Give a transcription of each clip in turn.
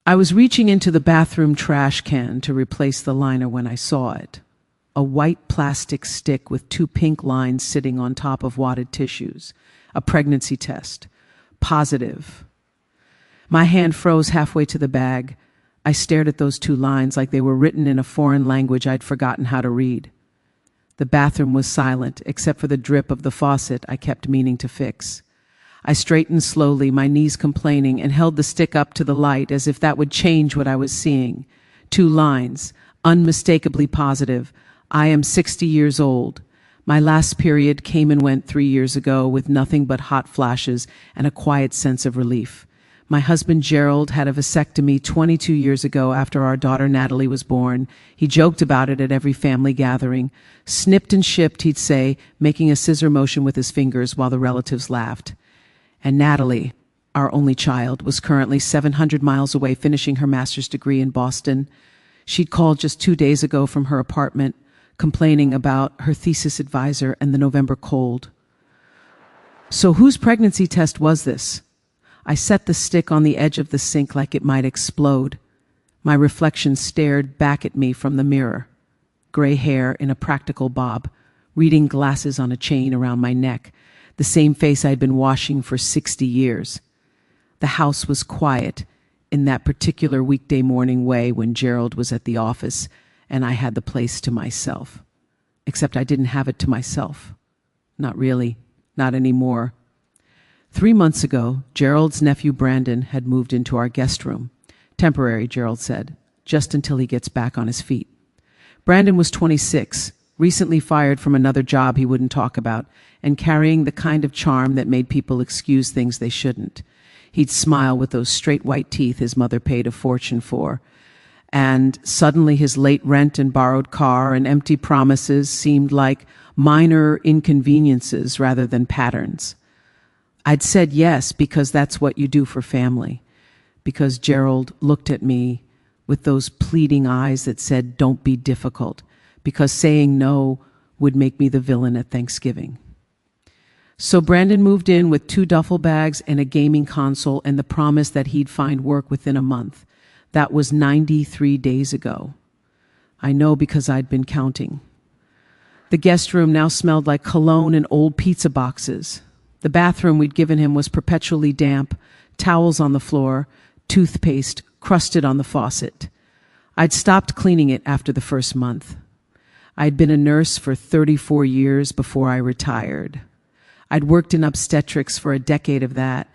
I was reaching into the bathroom trash can to replace the liner when I saw it. A white plastic stick with two pink lines sitting on top of wadded tissues. A pregnancy test. Positive. My hand froze halfway to the bag. I stared at those two lines like they were written in a foreign language I'd forgotten how to read. The bathroom was silent, except for the drip of the faucet I kept meaning to fix. I straightened slowly, my knees complaining, and held the stick up to the light as if that would change what I was seeing. Two lines, unmistakably positive. I am 60 years old. My last period came and went 3 years ago with nothing but hot flashes and a quiet sense of relief. My husband Gerald had a vasectomy 22 years ago after our daughter Natalie was born. He joked about it at every family gathering. Snipped and shipped, he'd say, making a scissor motion with his fingers while the relatives laughed. And Natalie, our only child, was currently 700 miles away finishing her master's degree in Boston. She'd called just 2 days ago from her apartment, complaining about her thesis advisor and the November cold. So whose pregnancy test was this? I set the stick on the edge of the sink like it might explode. My reflection stared back at me from the mirror. Gray hair in a practical bob, reading glasses on a chain around my neck, the same face I'd been washing for 60 years. The house was quiet in that particular weekday morning way when Gerald was at the office and I had the place to myself. Except I didn't have it to myself. Not really, not anymore. 3 months ago, Gerald's nephew Brandon had moved into our guest room. Temporary, Gerald said, just until he gets back on his feet. Brandon was 26, recently fired from another job he wouldn't talk about, and carrying the kind of charm that made people excuse things they shouldn't. He'd smile with those straight white teeth his mother paid a fortune for. And suddenly his late rent and borrowed car and empty promises seemed like minor inconveniences rather than patterns. I'd said yes because that's what you do for family. Because Gerald looked at me with those pleading eyes that said, "Don't be difficult." Because saying no would make me the villain at Thanksgiving. So Brandon moved in with 2 duffel bags and a gaming console and the promise that he'd find work within a month. That was 93 days ago. I know because I'd been counting. The guest room now smelled like cologne and old pizza boxes. The bathroom we'd given him was perpetually damp, towels on the floor, toothpaste crusted on the faucet. I'd stopped cleaning it after the first month. I'd been a nurse for 34 years before I retired. I'd worked in obstetrics for a decade of that.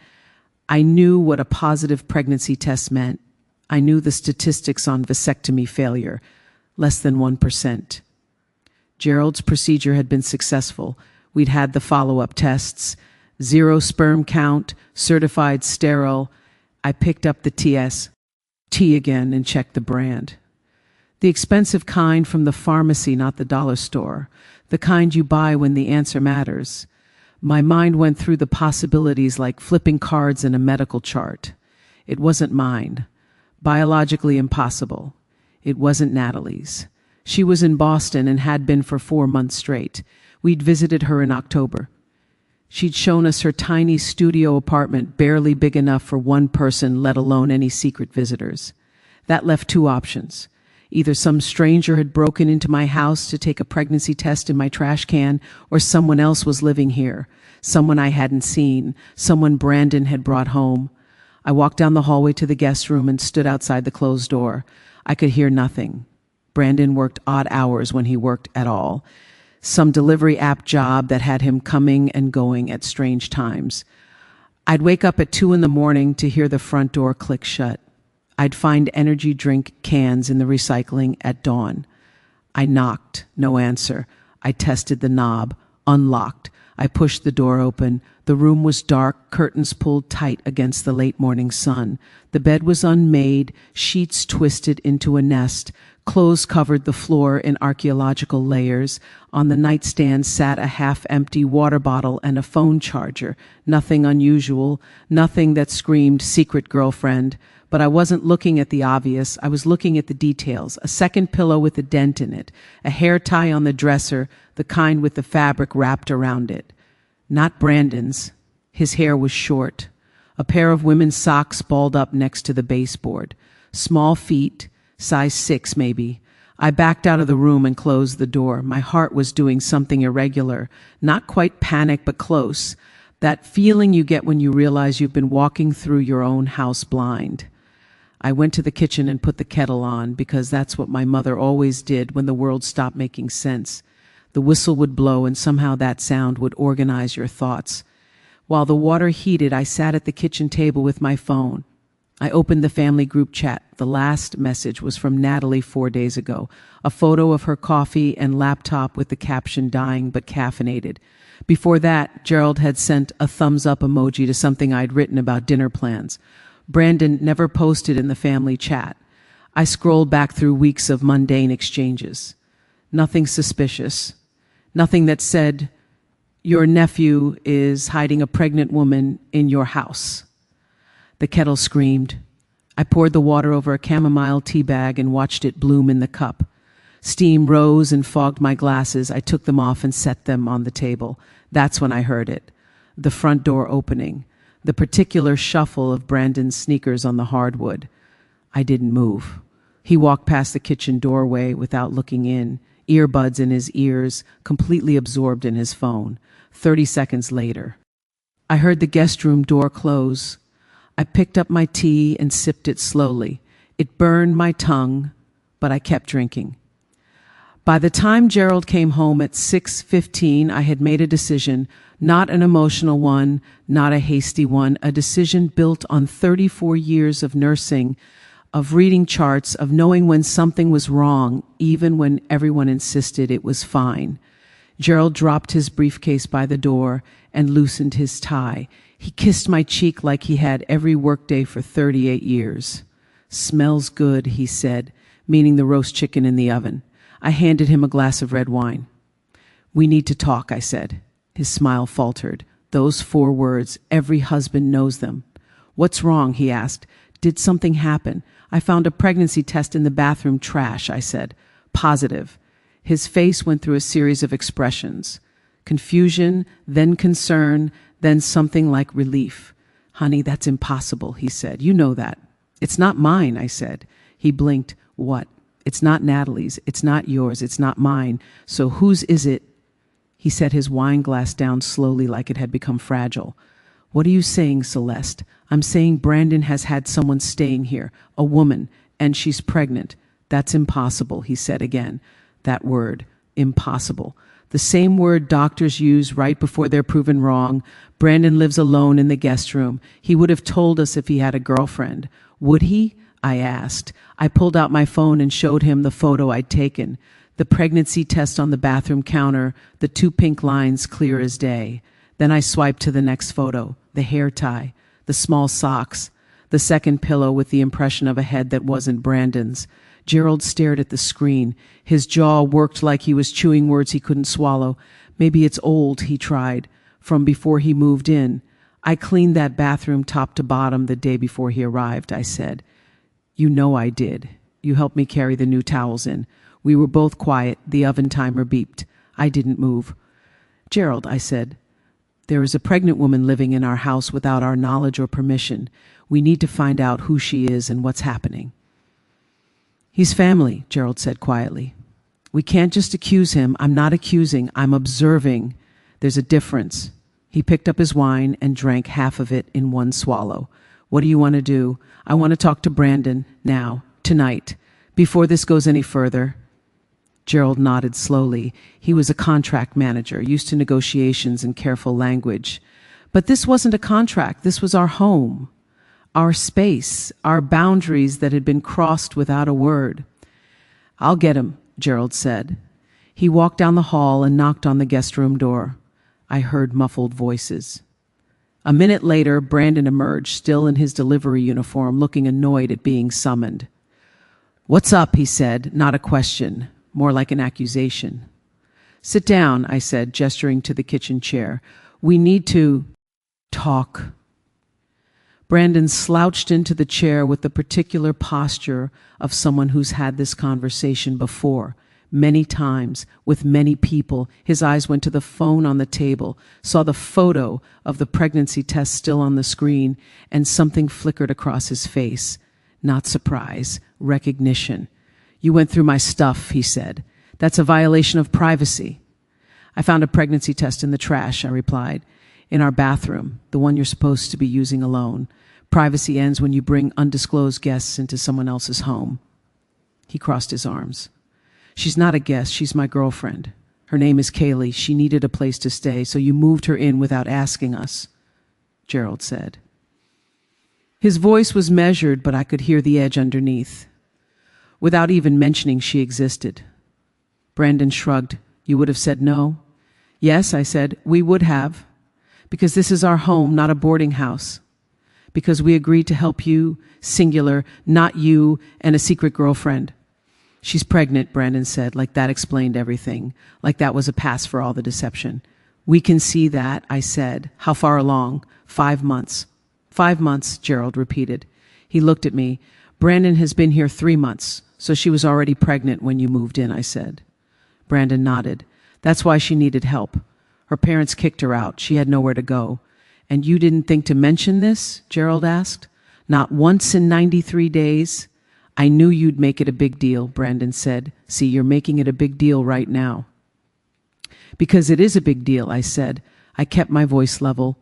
I knew what a positive pregnancy test meant. I knew the statistics on vasectomy failure, less than 1%. Gerald's procedure had been successful. We'd had the follow-up tests. 0 sperm count, certified sterile. I picked up the T again and checked the brand. The expensive kind from the pharmacy, not the dollar store. The kind you buy when the answer matters. My mind went through the possibilities like flipping cards in a medical chart. It wasn't mine. Biologically impossible. It wasn't Natalie's. She was in Boston and had been for 4 months straight. We'd visited her in October. She'd shown us her tiny studio apartment, barely big enough for one person, let alone any secret visitors. That left 2 options. Either some stranger had broken into my house to take a pregnancy test in my trash can, or someone else was living here, someone I hadn't seen, someone Brandon had brought home. I walked down the hallway to the guest room and stood outside the closed door. I could hear nothing. Brandon worked odd hours when he worked at all. Some delivery app job that had him coming and going at strange times. I'd wake up at 2 a.m. to hear the front door click shut. I'd find energy drink cans in the recycling at dawn. I knocked, no answer. I tested the knob, unlocked. I pushed the door open. The room was dark, curtains pulled tight against the late morning sun. The bed was unmade, sheets twisted into a nest. Clothes covered the floor in archaeological layers. On the nightstand sat a half-empty water bottle and a phone charger. Nothing unusual, nothing that screamed secret girlfriend. But I wasn't looking at the obvious. I was looking at the details. A second pillow with a dent in it. A hair tie on the dresser, the kind with the fabric wrapped around it. Not Brandon's. His hair was short. A pair of women's socks balled up next to the baseboard. Small feet, size 6 maybe. I backed out of the room and closed the door. My heart was doing something irregular. Not quite panic, but close. That feeling you get when you realize you've been walking through your own house blind. I went to the kitchen and put the kettle on because that's what my mother always did when the world stopped making sense. The whistle would blow and somehow that sound would organize your thoughts. While the water heated, I sat at the kitchen table with my phone. I opened the family group chat. The last message was from Natalie 4 days ago, a photo of her coffee and laptop with the caption "dying but caffeinated." Before that, Gerald had sent a thumbs up emoji to something I'd written about dinner plans. Brandon never posted in the family chat. I scrolled back through weeks of mundane exchanges. Nothing suspicious. Nothing that said, "Your nephew is hiding a pregnant woman in your house." The kettle screamed. I poured the water over a chamomile tea bag and watched it bloom in the cup. Steam rose and fogged my glasses. I took them off and set them on the table. That's when I heard it. The front door opening. The particular shuffle of Brandon's sneakers on the hardwood. I didn't move. He walked past the kitchen doorway without looking in, earbuds in his ears, completely absorbed in his phone. 30 seconds later, I heard the guest room door close. I picked up my tea and sipped it slowly. It burned my tongue, but I kept drinking. By the time Gerald came home at 6:15, I had made a decision, not an emotional one, not a hasty one, a decision built on 34 years of nursing, of reading charts, of knowing when something was wrong, even when everyone insisted it was fine. Gerald dropped his briefcase by the door and loosened his tie. He kissed my cheek like he had every workday for 38 years. "Smells good," he said, meaning the roast chicken in the oven. I handed him a glass of red wine. "We need to talk," I said. His smile faltered. Those 4 words, every husband knows them. "What's wrong?" he asked. "Did something happen?" "I found a pregnancy test in the bathroom trash," I said. "Positive." His face went through a series of expressions. Confusion, then concern, then something like relief. "Honey, that's impossible," he said. "You know that." "It's not mine," I said. He blinked. "What?" "It's not Natalie's. It's not yours. It's not mine. So whose is it?" He set his wine glass down slowly like it had become fragile. "What are you saying, Celeste?" "I'm saying Brandon has had someone staying here, a woman, and she's pregnant." "That's impossible," he said again. That word, impossible. The same word doctors use right before they're proven wrong. Brandon lives alone in the guest room. He would have told us if he had a girlfriend. Would he? I asked. I pulled out my phone and showed him the photo I'd taken. The pregnancy test on the bathroom counter, the 2 pink lines clear as day. Then I swiped to the next photo, the hair tie, the small socks, the second pillow with the impression of a head that wasn't Brandon's. Gerald stared at the screen. His jaw worked like he was chewing words he couldn't swallow. "Maybe it's old," he tried, "from before he moved in." "I cleaned that bathroom top to bottom the day before he arrived," I said. "You know I did. You helped me carry the new towels in." We were both quiet. The oven timer beeped. I didn't move. "Gerald," I said, "there is a pregnant woman living in our house without our knowledge or permission. We need to find out who she is and what's happening." "He's family," Gerald said quietly. "We can't just accuse him. I'm not accusing. I'm observing. There's a difference." He picked up his wine and drank half of it in one swallow. "What do you want to do?" "I want to talk to Brandon now, tonight, before this goes any further." Gerald nodded slowly. He was a contract manager, used to negotiations and careful language. "But this wasn't a contract. This was our home. Our space, our boundaries that had been crossed without a word." "I'll get him," Gerald said. He walked down the hall and knocked on the guest room door. I heard muffled voices. A minute later, Brandon emerged, still in his delivery uniform, looking annoyed at being summoned. "What's up?" he said, not a question, more like an accusation. "Sit down," I said, gesturing to the kitchen chair. "We need to talk." Brandon slouched into the chair with the particular posture of someone who's had this conversation before, many times, with many people. His eyes went to the phone on the table, saw the photo of the pregnancy test still on the screen, and something flickered across his face. Not surprise, recognition. "You went through my stuff," he said. "That's a violation of privacy." "I found a pregnancy test in the trash," I replied. "In our bathroom, the one you're supposed to be using alone. Privacy ends when you bring undisclosed guests into someone else's home." He crossed his arms. "She's not a guest, she's my girlfriend. Her name is Kaylee. She needed a place to stay, so you moved her in without asking us," Gerald said. His voice was measured, but I could hear the edge underneath. "Without even mentioning she existed." Brandon shrugged. "You would have said no?" "Yes," I said, "we would have. Because this is our home, not a boarding house. Because we agreed to help you, singular, not you and a secret girlfriend." "She's pregnant," Brandon said, like that explained everything, like that was a pass for all the deception. "We can see that," I said. "How far along?" 5 months. 5 months, Gerald repeated. He looked at me. "Brandon has been here 3 months, so she was already pregnant when you moved in," I said. Brandon nodded. "That's why she needed help. Her parents kicked her out. She had nowhere to go." "And you didn't think to mention this?" Gerald asked. "Not once in 93 days. "I knew you'd make it a big deal," Brandon said. "See, you're making it a big deal right now." "Because it is a big deal," I said. I kept my voice level.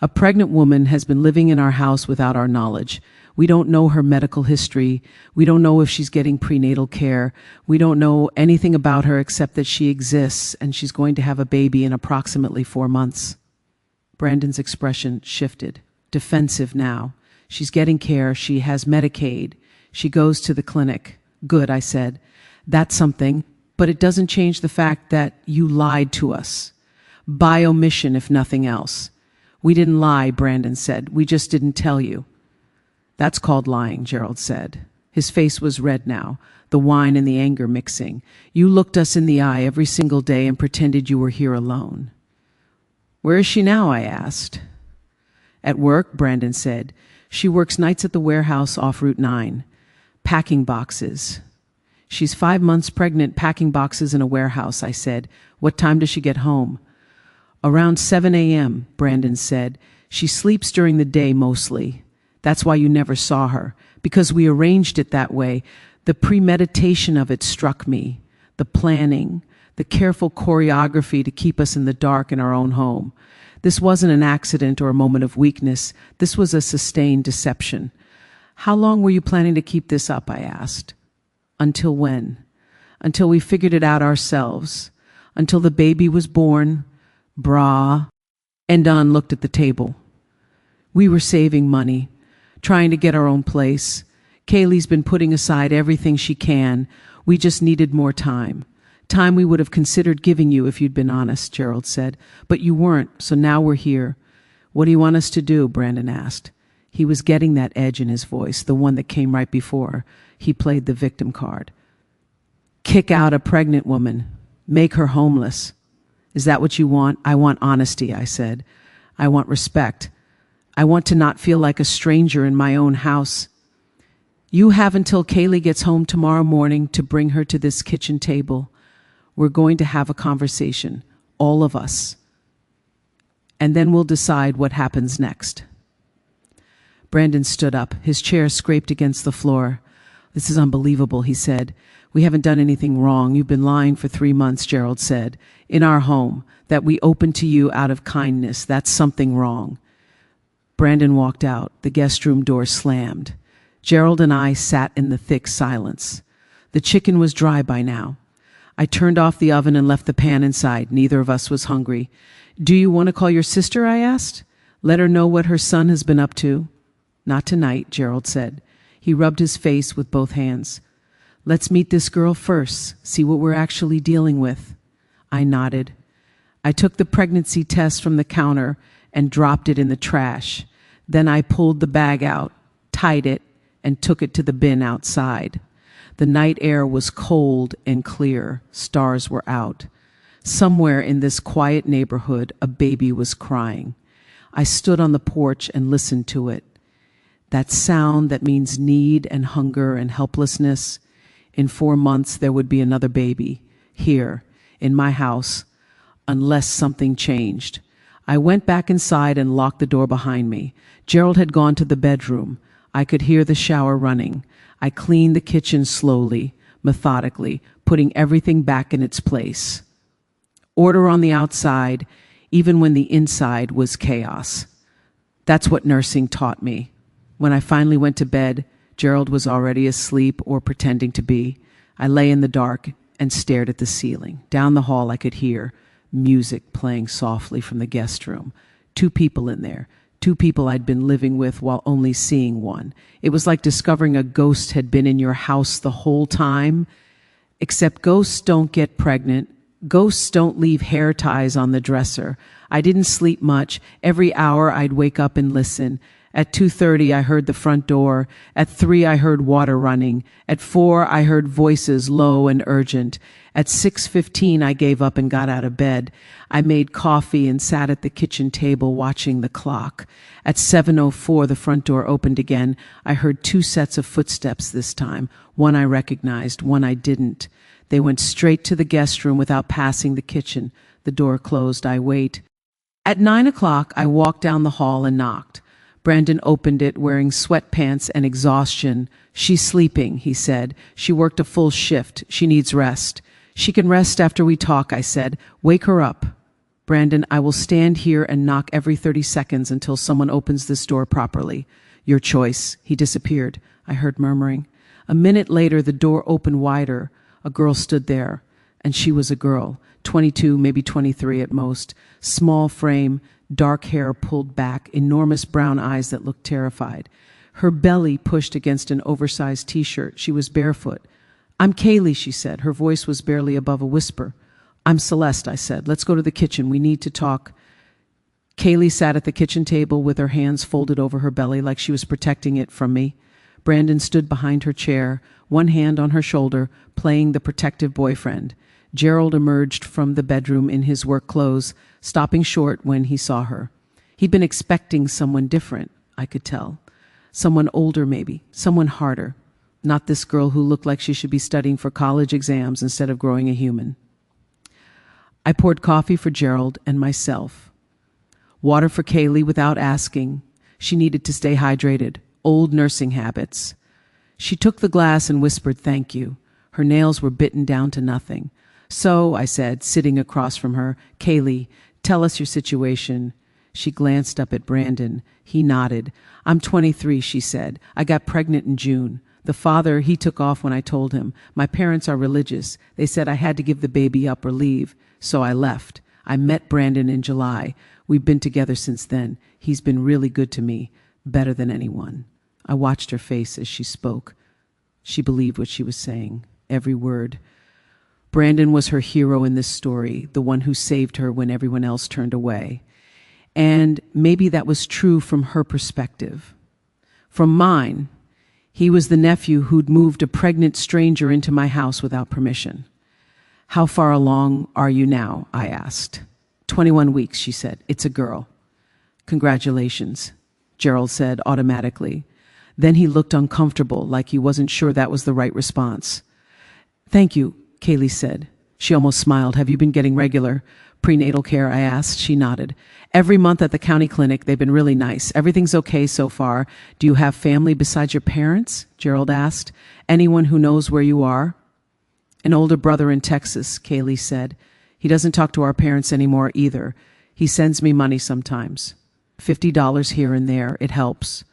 "A pregnant woman has been living in our house without our knowledge. We don't know her medical history. We don't know if she's getting prenatal care. We don't know anything about her except that she exists and she's going to have a baby in approximately 4 months." Brandon's expression shifted. Defensive now. "She's getting care. She has Medicaid. She goes to the clinic." "Good," I said. "That's something, but it doesn't change the fact that you lied to us. By omission, if nothing else." "We didn't lie," Brandon said. "We just didn't tell you." "That's called lying," Gerald said. His face was red now, the wine and the anger mixing. "You looked us in the eye every single day and pretended you were here alone." "Where is she now?" I asked. "At work," Brandon said. "She works nights at the warehouse off Route 9. Packing boxes." "She's 5 months pregnant, packing boxes in a warehouse," I said. "What time does she get home?" "Around 7 a.m., Brandon said. "She sleeps during the day mostly. That's why you never saw her, because we arranged it that way. The premeditation of it struck me. The planning, the careful choreography to keep us in the dark in our own home. This wasn't an accident or a moment of weakness. This was a sustained deception." "How long were you planning to keep this up?" I asked. "Until when?" "Until we figured it out ourselves. Until the baby was born." Brah. And Don looked at the table. "We were saving money, trying to get our own place. Kaylee's been putting aside everything she can. We just needed more time. Time we would have considered giving you if you'd been honest," Gerald said. "But you weren't, so now we're here." "What do you want us to do?" Brandon asked. He was getting that edge in his voice, the one that came right before. He played the victim card. "Kick out a pregnant woman. Make her homeless." "Is that what you want?" "I want honesty," I said. "I want respect. I want to not feel like a stranger in my own house." "You have until Kaylee gets home tomorrow morning to bring her to this kitchen table. We're going to have a conversation, all of us. And then we'll decide what happens next." Brandon stood up. His chair scraped against the floor. "This is unbelievable," he said. "We haven't done anything wrong. You've been lying for 3 months," Gerald said. "In our home, that we opened to you out of kindness. That's something wrong." Brandon walked out. The guest room door slammed. Gerald and I sat in the thick silence. The chicken was dry by now. I turned off the oven and left the pan inside. Neither of us was hungry. "Do you want to call your sister?" I asked. "Let her know what her son has been up to." "Not tonight," Gerald said. He rubbed his face with both hands. "Let's meet this girl first, see what we're actually dealing with." I nodded. I took the pregnancy test from the counter and dropped it in the trash. Then I pulled the bag out, tied it, and took it to the bin outside. The night air was cold and clear. Stars were out. Somewhere in this quiet neighborhood, a baby was crying. I stood on the porch and listened to it. That sound that means need and hunger and helplessness. In 4 months, there would be another baby. here, in my house, unless something changed. I went back inside and locked the door behind me. Gerald had gone to the bedroom. I could hear the shower running. I cleaned the kitchen slowly, methodically, putting everything back in its place. Order on the outside, even when the inside was chaos. That's what nursing taught me. When I finally went to bed, Gerald was already asleep or pretending to be. I lay in the dark and stared at the ceiling. Down the hall, I could hear music playing softly from the guest room. 2 people in there. 2 people I'd been living with while only seeing one. It was like discovering a ghost had been in your house the whole time. Except ghosts don't get pregnant. Ghosts don't leave hair ties on the dresser. I didn't sleep much. Every hour I'd wake up and listen. At 2:30 I heard the front door. At 3 I heard water running. At 4 I heard voices low and urgent. At 6:15 I gave up and got out of bed. I made coffee and sat at the kitchen table watching the clock. At 7:04 the front door opened again. I heard 2 sets of footsteps this time. One I recognized, one I didn't. They went straight to the guest room without passing the kitchen. The door closed. I wait. At 9 o'clock I walked down the hall and knocked. Brandon opened it, wearing sweatpants and exhaustion. "She's sleeping," he said. "She worked a full shift. She needs rest." "She can rest after we talk," I said. "Wake her up." "Brandon, I will stand here and knock every 30 seconds until someone opens this door properly." "Your choice." He disappeared. I heard murmuring. A minute later, the door opened wider. A girl stood there, and she was a girl, 22, maybe 23 at most. Small frame, dark hair pulled back, enormous brown eyes that looked terrified. Her belly pushed against an oversized T-shirt. She was barefoot. "I'm Kaylee," she said. Her voice was barely above a whisper. "I'm Celeste," I said. "Let's go to the kitchen. We need to talk." Kaylee sat at the kitchen table with her hands folded over her belly like she was protecting it from me. Brandon stood behind her chair, one hand on her shoulder, playing the protective boyfriend. Gerald emerged from the bedroom in his work clothes, stopping short when he saw her. He'd been expecting someone different, I could tell. Someone older maybe, someone harder. Not this girl who looked like she should be studying for college exams instead of growing a human. I poured coffee for Gerald and myself. Water for Kaylee without asking. She needed to stay hydrated. Old nursing habits. She took the glass and whispered, "Thank you." Her nails were bitten down to nothing. "So," I said, sitting across from her, "Kaylee, tell us your situation." She glanced up at Brandon. He nodded. "I'm 23, she said. I got pregnant in June. The father, he took off when I told him. My parents are religious. They said I had to give the baby up or leave. So I left. I met Brandon in July. We've been together since then. He's been really good to me, better than anyone." I watched her face as she spoke. She believed what she was saying, every word. Brandon was her hero in this story, the one who saved her when everyone else turned away. And maybe that was true from her perspective. From mine, he was the nephew who'd moved a pregnant stranger into my house without permission. "How far along are you now?" I asked. 21 weeks, she said. "It's a girl." "Congratulations," Gerald said automatically. Then he looked uncomfortable, like he wasn't sure that was the right response. "Thank you," Kaylee said. She almost smiled. "Have you been getting regular prenatal care?" I asked. She nodded. "Every month at the county clinic. They've been really nice. Everything's okay so far. Do you have family besides your parents?" Gerald asked. "Anyone who knows where you are?" "An older brother in Texas," Kaylee said. "He doesn't talk to our parents anymore either. He sends me money sometimes. $50 here and there. It helps."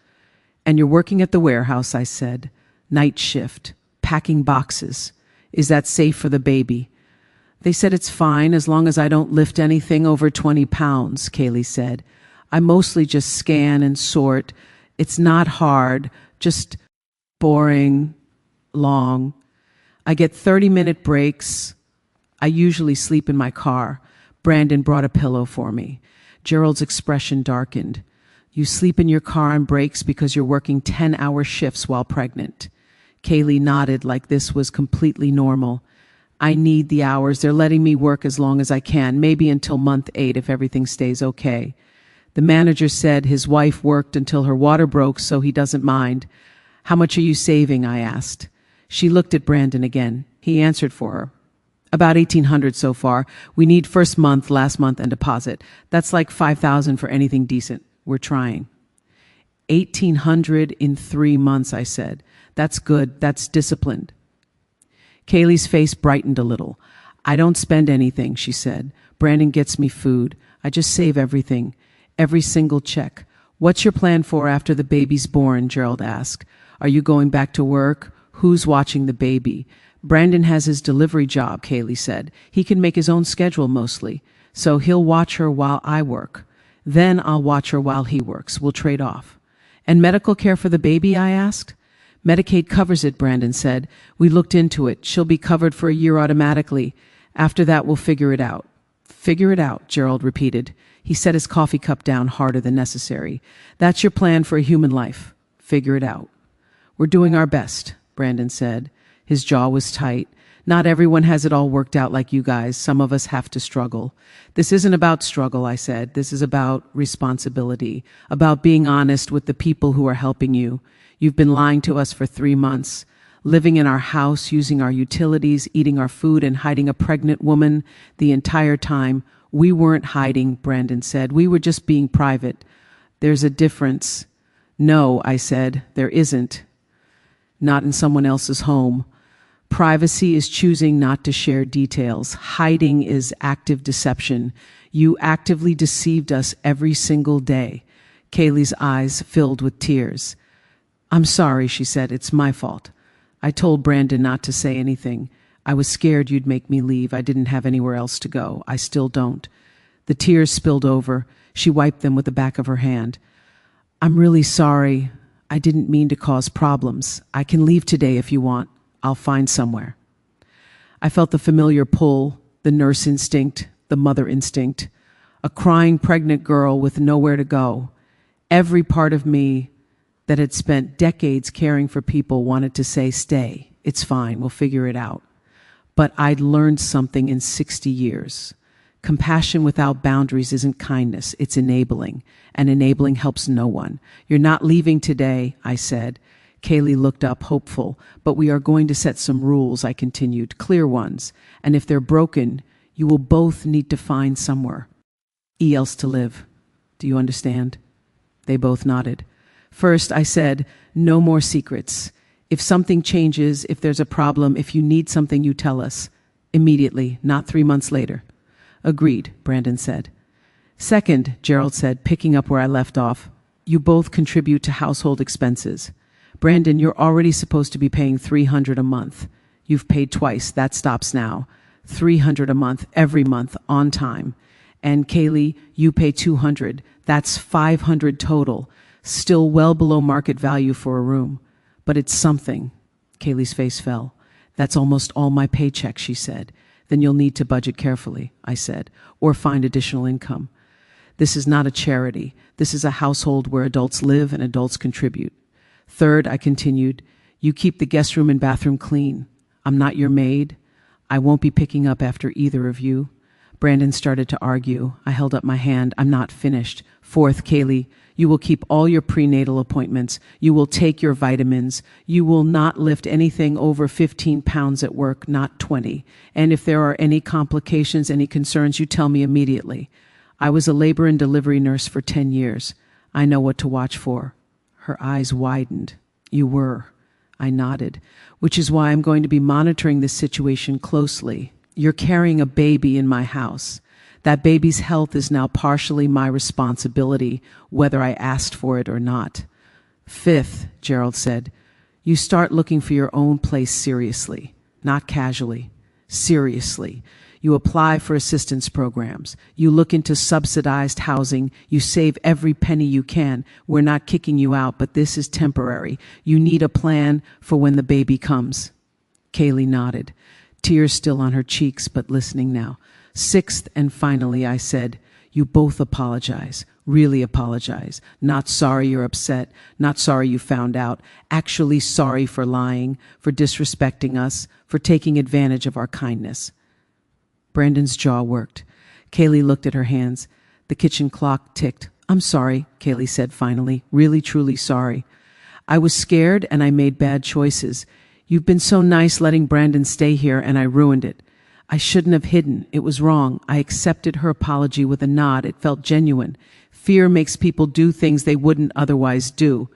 "And you're working at the warehouse," I said. "Night shift. Packing boxes. Is that safe for the baby?" "They said it's fine as long as I don't lift anything over 20 pounds, Kaylee said. "I mostly just scan and sort. It's not hard, just boring, long. I get 30-minute breaks. I usually sleep in my car." Brandon brought a pillow for me. Gerald's expression darkened. "You sleep in your car on breaks because you're working 10-hour shifts while pregnant." Kaylee nodded like this was completely normal. "I need the hours. They're letting me work as long as I can, maybe until month 8 if everything stays okay. The manager said his wife worked until her water broke, so he doesn't mind." "How much are you saving?" I asked. She looked at Brandon again. He answered for her. About 1,800 so far. We need first month, last month, and deposit. That's like 5,000 for anything decent. We're trying. 1,800 in 3 months, I said. That's good. That's disciplined. Kaylee's face brightened a little. I don't spend anything, she said. Brandon gets me food. I just save everything. Every single check. What's your plan for after the baby's born? Gerald asked. Are you going back to work? Who's watching the baby? Brandon has his delivery job, Kaylee said. He can make his own schedule mostly. So he'll watch her while I work. Then I'll watch her while he works. We'll trade off. And medical care for the baby? I asked. Medicaid covers it, Brandon said. We looked into it. She'll be covered for a year automatically. After that, we'll figure it out. Figure it out, Gerald repeated. He set his coffee cup down harder than necessary. That's your plan for a human life. Figure it out. We're doing our best, Brandon said. His jaw was tight. Not everyone has it all worked out like you guys. Some of us have to struggle. This isn't about struggle, I said. This is about responsibility, about being honest with the people who are helping you. You've been lying to us for 3 months, living in our house, using our utilities, eating our food, and hiding a pregnant woman the entire time. We weren't hiding, Brandon said. We were just being private. There's a difference. No, I said, there isn't. Not in someone else's home. Privacy is choosing not to share details. Hiding is active deception. You actively deceived us every single day. Kaylee's eyes filled with tears. I'm sorry, she said. It's my fault. I told Brandon not to say anything. I was scared you'd make me leave. I didn't have anywhere else to go. I still don't. The tears spilled over. She wiped them with the back of her hand. I'm really sorry. I didn't mean to cause problems. I can leave today if you want. I'll find somewhere. I felt the familiar pull, the nurse instinct, the mother instinct, a crying pregnant girl with nowhere to go. Every part of me that had spent decades caring for people wanted to say, stay, it's fine, we'll figure it out. But I'd learned something in 60 years. Compassion without boundaries isn't kindness, it's enabling, and enabling helps no one. You're not leaving today, I said. Kaylee looked up, hopeful. But we are going to set some rules, I continued, clear ones. And if they're broken, you will both need to find somewhere else to live. Do you understand? They both nodded. First, I said, no more secrets. If something changes, if there's a problem, if you need something, you tell us. Immediately, not 3 months later. Agreed, Brandon said. Second, Gerald said, picking up where I left off, you both contribute to household expenses. Brandon, you're already supposed to be paying $300 a month. You've paid twice. That stops now. $300 a month, every month, on time. And Kaylee, you pay $200. That's $500 total. Still well below market value for a room. But it's something. Kaylee's face fell. That's almost all my paycheck, she said. Then you'll need to budget carefully, I said, or find additional income. This is not a charity. This is a household where adults live and adults contribute. Third, I continued, you keep the guest room and bathroom clean. I'm not your maid. I won't be picking up after either of you. Brandon started to argue. I held up my hand. I'm not finished. Fourth, Kaylee, you will keep all your prenatal appointments. You will take your vitamins. You will not lift anything over 15 pounds at work, not 20. And if there are any complications, any concerns, you tell me immediately. I was a labor and delivery nurse for 10 years. I know what to watch for. Her eyes widened. You were. I nodded, which is why I'm going to be monitoring this situation closely. You're carrying a baby in my house. That baby's health is now partially my responsibility, whether I asked for it or not. Fifth, Gerald said, you start looking for your own place seriously, not casually, seriously. You apply for assistance programs. You look into subsidized housing. You save every penny you can. We're not kicking you out, but this is temporary. You need a plan for when the baby comes. Kaylee nodded, tears still on her cheeks, but listening now. Sixth and finally, I said, you both apologize, really apologize. Not sorry you're upset, not sorry you found out, actually sorry for lying, for disrespecting us, for taking advantage of our kindness. Brandon's jaw worked. Kaylee looked at her hands. The kitchen clock ticked. I'm sorry, Kaylee said finally, really, truly sorry. I was scared and I made bad choices. You've been so nice letting Brandon stay here and I ruined it. I shouldn't have hidden. It was wrong. I accepted her apology with a nod. It felt genuine. Fear makes people do things they wouldn't otherwise do.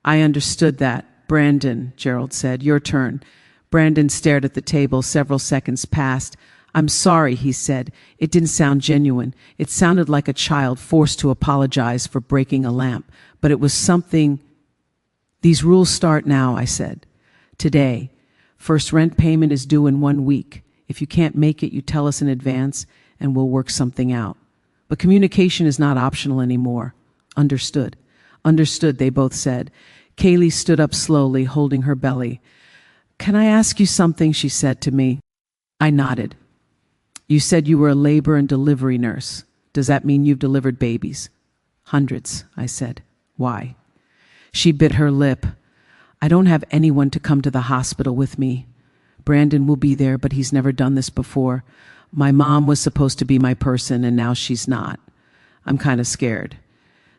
I understood that. Brandon, Gerald said, your turn. Brandon stared at the table. Several seconds passed. I'm sorry, he said. It didn't sound genuine. It sounded like a child forced to apologize for breaking a lamp. But it was something. These rules start now, I said. Today. First rent payment is due in 1 week. If you can't make it, you tell us in advance and we'll work something out. But communication is not optional anymore. Understood. Understood, they both said. Kaylee stood up slowly, holding her belly. Can I ask you something, she said to me. I nodded. You said you were a labor and delivery nurse. Does that mean you've delivered babies? Hundreds, I said. Why? She bit her lip. I don't have anyone to come to the hospital with me. Brandon will be there, but he's never done this before. My mom was supposed to be my person, and now she's not. I'm kind of scared.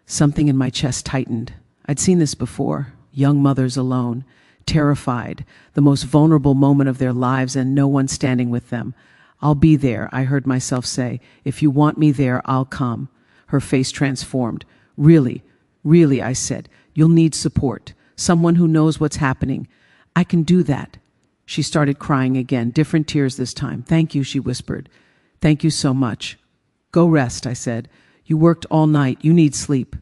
Something in my chest tightened. I'd seen this before. Young mothers alone, terrified, the most vulnerable moment of their lives, and no one standing with them. I'll be there, I heard myself say. If you want me there, I'll come. Her face transformed. Really, really, I said. You'll need support. Someone who knows what's happening. I can do that. She started crying again, different tears this time. Thank you, she whispered. Thank you so much. Go rest, I said. You worked all night. You need sleep.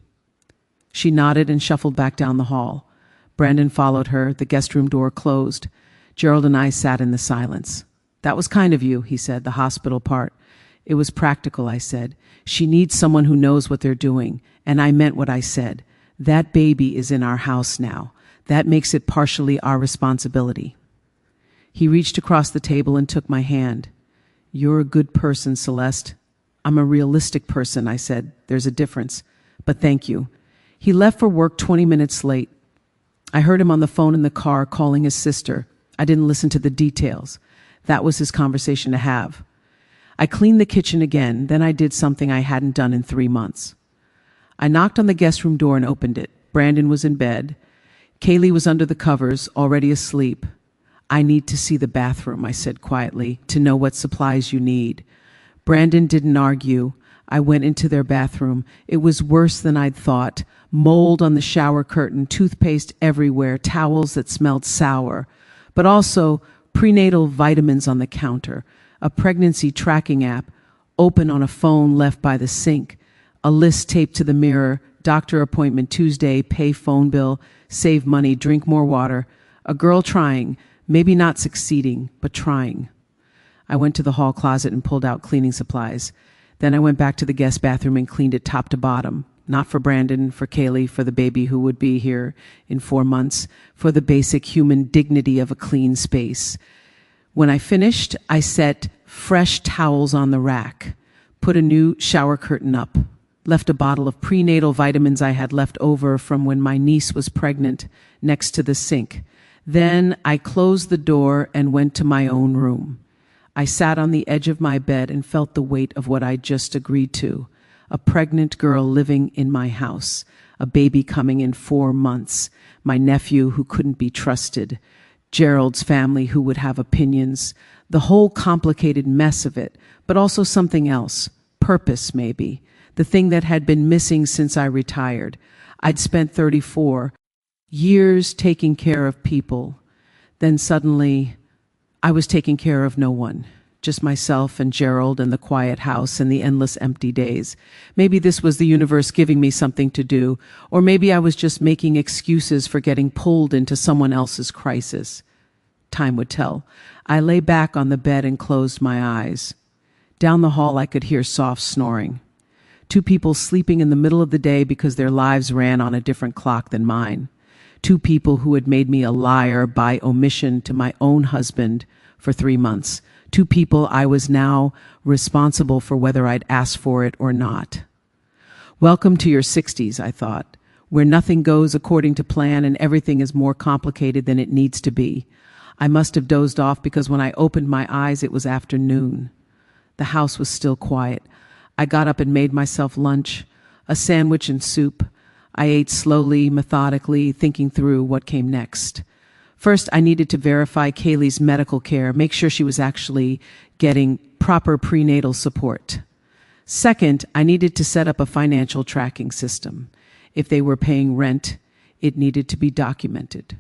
She nodded and shuffled back down the hall. Brandon followed her. The guest room door closed. Gerald and I sat in the silence. That was kind of you, he said, the hospital part. It was practical, I said. She needs someone who knows what they're doing. And I meant what I said. That baby is in our house now. That makes it partially our responsibility. He reached across the table and took my hand. You're a good person, Celeste. I'm a realistic person, I said. There's a difference. But thank you. He left for work 20 minutes late. I heard him on the phone in the car calling his sister. I didn't listen to the details. That was his conversation to have. I cleaned the kitchen again. Then I did something I hadn't done in 3 months. I knocked on the guest room door and opened it. Brandon was in bed. Kaylee was under the covers, already asleep. I need to see the bathroom, I said quietly, to know what supplies you need. Brandon didn't argue. I went into their bathroom. It was worse than I'd thought. Mold on the shower curtain, toothpaste everywhere, towels that smelled sour, but also prenatal vitamins on the counter, a pregnancy tracking app, open on a phone left by the sink, a list taped to the mirror, doctor appointment Tuesday, pay phone bill, save money, drink more water, a girl trying, maybe not succeeding, but trying. I went to the hall closet and pulled out cleaning supplies. Then I went back to the guest bathroom and cleaned it top to bottom. Not for Brandon, for Kaylee, for the baby who would be here in 4 months, for the basic human dignity of a clean space. When I finished, I set fresh towels on the rack, put a new shower curtain up, left a bottle of prenatal vitamins I had left over from when my niece was pregnant next to the sink. Then I closed the door and went to my own room. I sat on the edge of my bed and felt the weight of what I'd just agreed to. A pregnant girl living in my house, a baby coming in 4 months, my nephew who couldn't be trusted, Gerald's family who would have opinions, the whole complicated mess of it, but also something else, purpose maybe, the thing that had been missing since I retired. I'd spent 34 years taking care of people. Then suddenly, I was taking care of no one, just myself and Gerald and the quiet house and the endless empty days. Maybe this was the universe giving me something to do, or maybe I was just making excuses for getting pulled into someone else's crisis. Time would tell. I lay back on the bed and closed my eyes. Down the hall, I could hear soft snoring. 2 people sleeping in the middle of the day because their lives ran on a different clock than mine. 2 people who had made me a liar by omission to my own husband for 3 months. 2 people I was now responsible for whether I'd asked for it or not. Welcome to your 60s, I thought, where nothing goes according to plan and everything is more complicated than it needs to be. I must have dozed off because when I opened my eyes, it was afternoon. The house was still quiet. I got up and made myself lunch, a sandwich and soup. I ate slowly, methodically, thinking through what came next. First, I needed to verify Kaylee's medical care, make sure she was actually getting proper prenatal support. Second, I needed to set up a financial tracking system. If they were paying rent, it needed to be documented.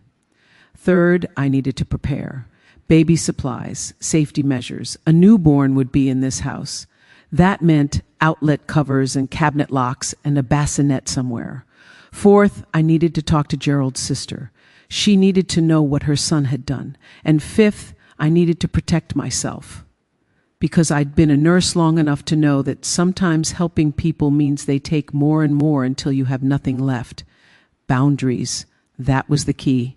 Third, I needed to prepare. Baby supplies, safety measures. A newborn would be in this house. That meant outlet covers and cabinet locks and a bassinet somewhere. Fourth, I needed to talk to Gerald's sister. She needed to know what her son had done. And fifth, I needed to protect myself. Because I'd been a nurse long enough to know that sometimes helping people means they take more and more until you have nothing left. Boundaries, that was the key.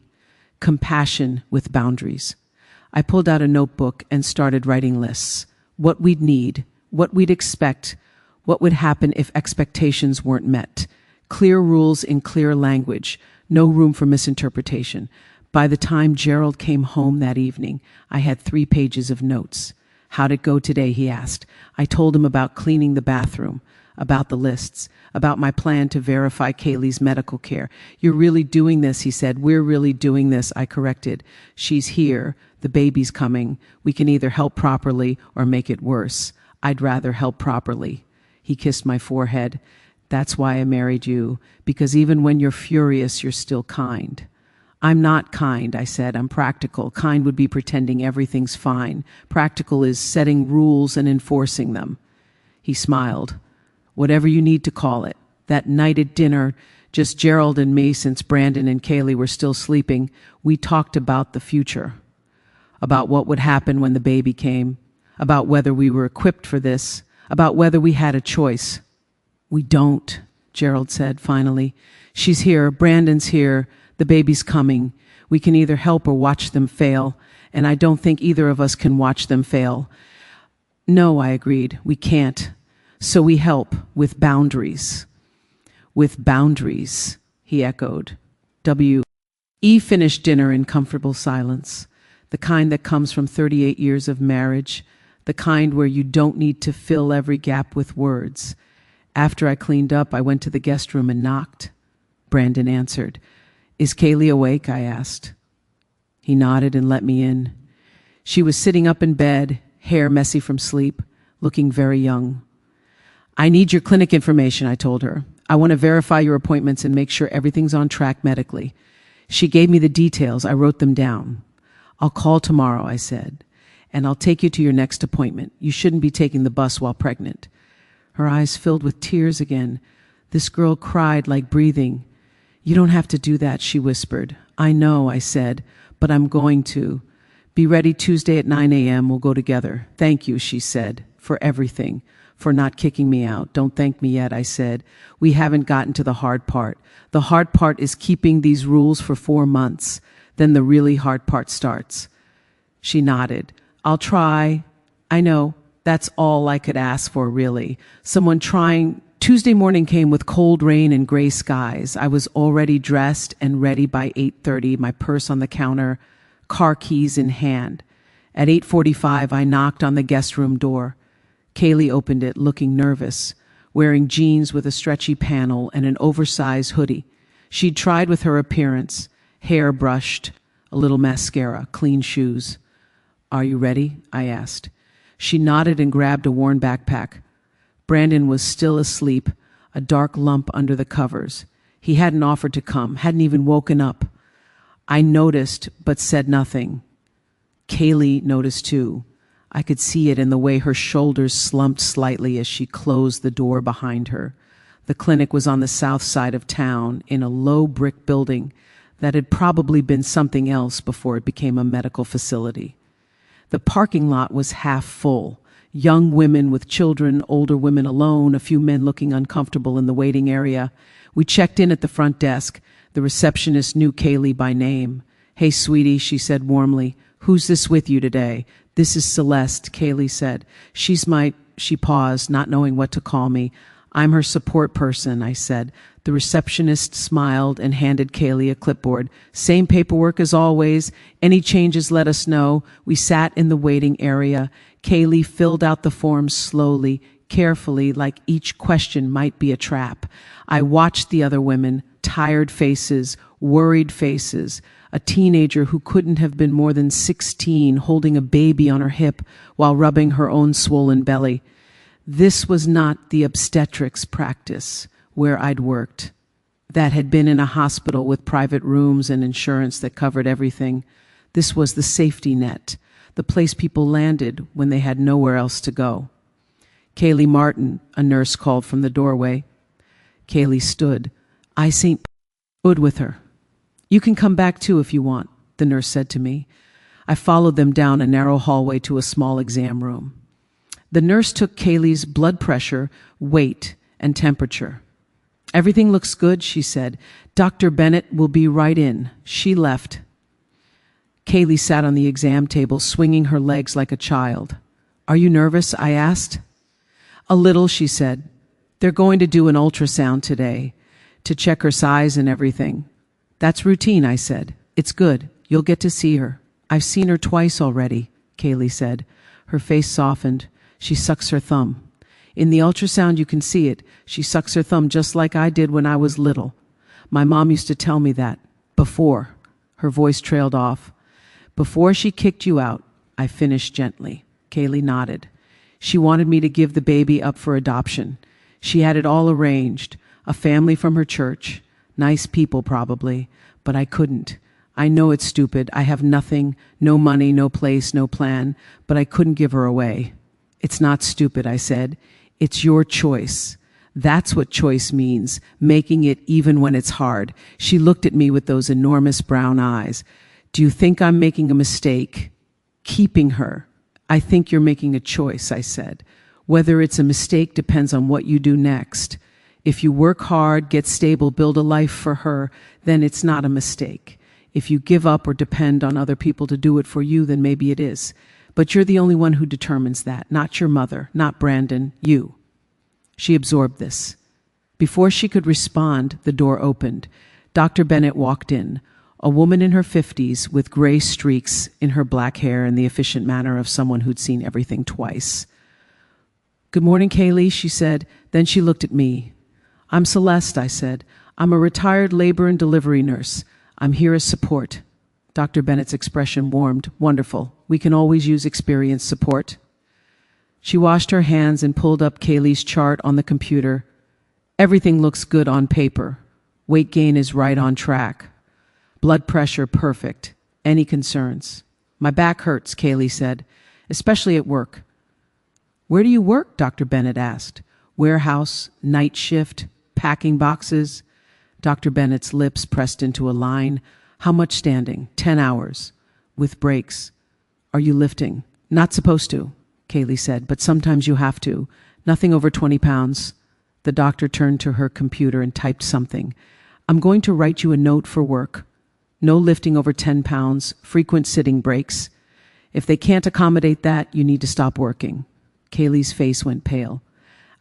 Compassion with boundaries. I pulled out a notebook and started writing lists. What we'd need, what we'd expect, what would happen if expectations weren't met. Clear rules in clear language, no room for misinterpretation. By the time Gerald came home that evening, I had 3 pages of notes. How'd it go today, he asked. I told him about cleaning the bathroom, about the lists, about my plan to verify Kaylee's medical care. You're really doing this, he said. We're really doing this, I corrected. She's here. The baby's coming. We can either help properly or make it worse. I'd rather help properly. He kissed my forehead. That's why I married you, because even when you're furious, you're still kind. I'm not kind, I said. I'm practical. Kind would be pretending everything's fine. Practical is setting rules and enforcing them. He smiled. Whatever you need to call it. That night at dinner, just Gerald and me, since Brandon and Kaylee were still sleeping, we talked about the future. About what would happen when the baby came. About whether we were equipped for this. About whether we had a choice. We don't, Gerald said finally. She's here. Brandon's here. The baby's coming. We can either help or watch them fail, and I don't think either of us can watch them fail. No, I agreed. We can't. So we help with boundaries. With boundaries, he echoed. E finished dinner in comfortable silence, the kind that comes from 38 years of marriage, the kind where you don't need to fill every gap with words. After I cleaned up, I went to the guest room and knocked. Brandon answered. Is Kaylee awake? I asked. He nodded and let me in. She was sitting up in bed, hair messy from sleep, looking very young. I need your clinic information, I told her. I want to verify your appointments and make sure everything's on track medically. She gave me the details. I wrote them down. I'll call tomorrow, I said, and I'll take you to your next appointment. You shouldn't be taking the bus while pregnant. Her eyes filled with tears again. This girl cried like breathing. You don't have to do that, she whispered. I know, I said, but I'm going to. Be ready Tuesday at 9 a.m. We'll go together. Thank you, she said, for everything, for not kicking me out. Don't thank me yet, I said. We haven't gotten to the hard part. The hard part is keeping these rules for 4 months. Then the really hard part starts. She nodded. I'll try. I know. That's all I could ask for, really. Someone trying. Tuesday morning came with cold rain and gray skies. I was already dressed and ready by 8:30, my purse on the counter, car keys in hand. At 8:45, I knocked on the guest room door. Kaylee opened it, looking nervous, wearing jeans with a stretchy panel and an oversized hoodie. She'd tried with her appearance, hair brushed, a little mascara, clean shoes. Are you ready? I asked. She nodded and grabbed a worn backpack. Brandon was still asleep, a dark lump under the covers. He hadn't offered to come, hadn't even woken up. I noticed, but said nothing. Kaylee noticed too. I could see it in the way her shoulders slumped slightly as she closed the door behind her. The clinic was on the south side of town, in a low brick building that had probably been something else before it became a medical facility. The parking lot was half full. Young women with children, older women alone, a few men looking uncomfortable in the waiting area. We checked in at the front desk. The receptionist knew Kaylee by name. Hey, sweetie, she said warmly. Who's this with you today? This is Celeste, Kaylee said. She paused, not knowing what to call me. I'm her support person, I said. The receptionist smiled and handed Kaylee a clipboard. Same paperwork as always. Any changes, let us know. We sat in the waiting area. Kaylee filled out the forms slowly, carefully, like each question might be a trap. I watched the other women, tired faces, worried faces, a teenager who couldn't have been more than 16 holding a baby on her hip while rubbing her own swollen belly. This was not the obstetrics practice where I'd worked. That had been in a hospital with private rooms and insurance that covered everything. This was the safety net, the place people landed when they had nowhere else to go. Kaylee Martin, a nurse called from the doorway. Kaylee stood. I St. Wood with her. You can come back too if you want, the nurse said to me. I followed them down a narrow hallway to a small exam room. The nurse took Kaylee's blood pressure, weight, and temperature. Everything looks good, she said. Dr. Bennett will be right in. She left. Kaylee sat on the exam table, swinging her legs like a child. Are you nervous? I asked. A little, she said. They're going to do an ultrasound today to check her size and everything. That's routine, I said. It's good. You'll get to see her. I've seen her twice already, Kaylee said. Her face softened. She sucks her thumb. In the ultrasound, you can see it. She sucks her thumb just like I did when I was little. My mom used to tell me that. Before. Her voice trailed off. Before she kicked you out, I finished gently. Kaylee nodded. She wanted me to give the baby up for adoption. She had it all arranged. A family from her church. Nice people, probably. But I couldn't. I know it's stupid. I have nothing, no money, no place, no plan. But I couldn't give her away. It's not stupid, I said. It's your choice. That's what choice means, making it even when it's hard. She looked at me with those enormous brown eyes. Do you think I'm making a mistake? Keeping her. I think you're making a choice, I said. Whether it's a mistake depends on what you do next. If you work hard, get stable, build a life for her, then it's not a mistake. If you give up or depend on other people to do it for you, then maybe it is. But you're the only one who determines that, not your mother, not Brandon, you. She absorbed this. Before she could respond, the door opened. Dr. Bennett walked in, a woman in her 50s with gray streaks in her black hair and the efficient manner of someone who'd seen everything twice. Good morning, Kaylee, she said. Then she looked at me. I'm Celeste, I said. I'm a retired labor and delivery nurse. I'm here as support. Dr. Bennett's expression warmed. Wonderful. We can always use experienced support. She washed her hands and pulled up Kaylee's chart on the computer. Everything looks good on paper. Weight gain is right on track. Blood pressure perfect. Any concerns? My back hurts, Kaylee said, especially at work. Where do you work? Dr. Bennett asked. Warehouse, night shift, packing boxes. Dr. Bennett's lips pressed into a line. How much standing? 10 hours. With breaks. Are you lifting? Not supposed to, Kaylee said, but sometimes you have to. Nothing over 20 pounds. The doctor turned to her computer and typed something. I'm going to write you a note for work. No lifting over 10 pounds, frequent sitting breaks. If they can't accommodate that, you need to stop working. Kaylee's face went pale.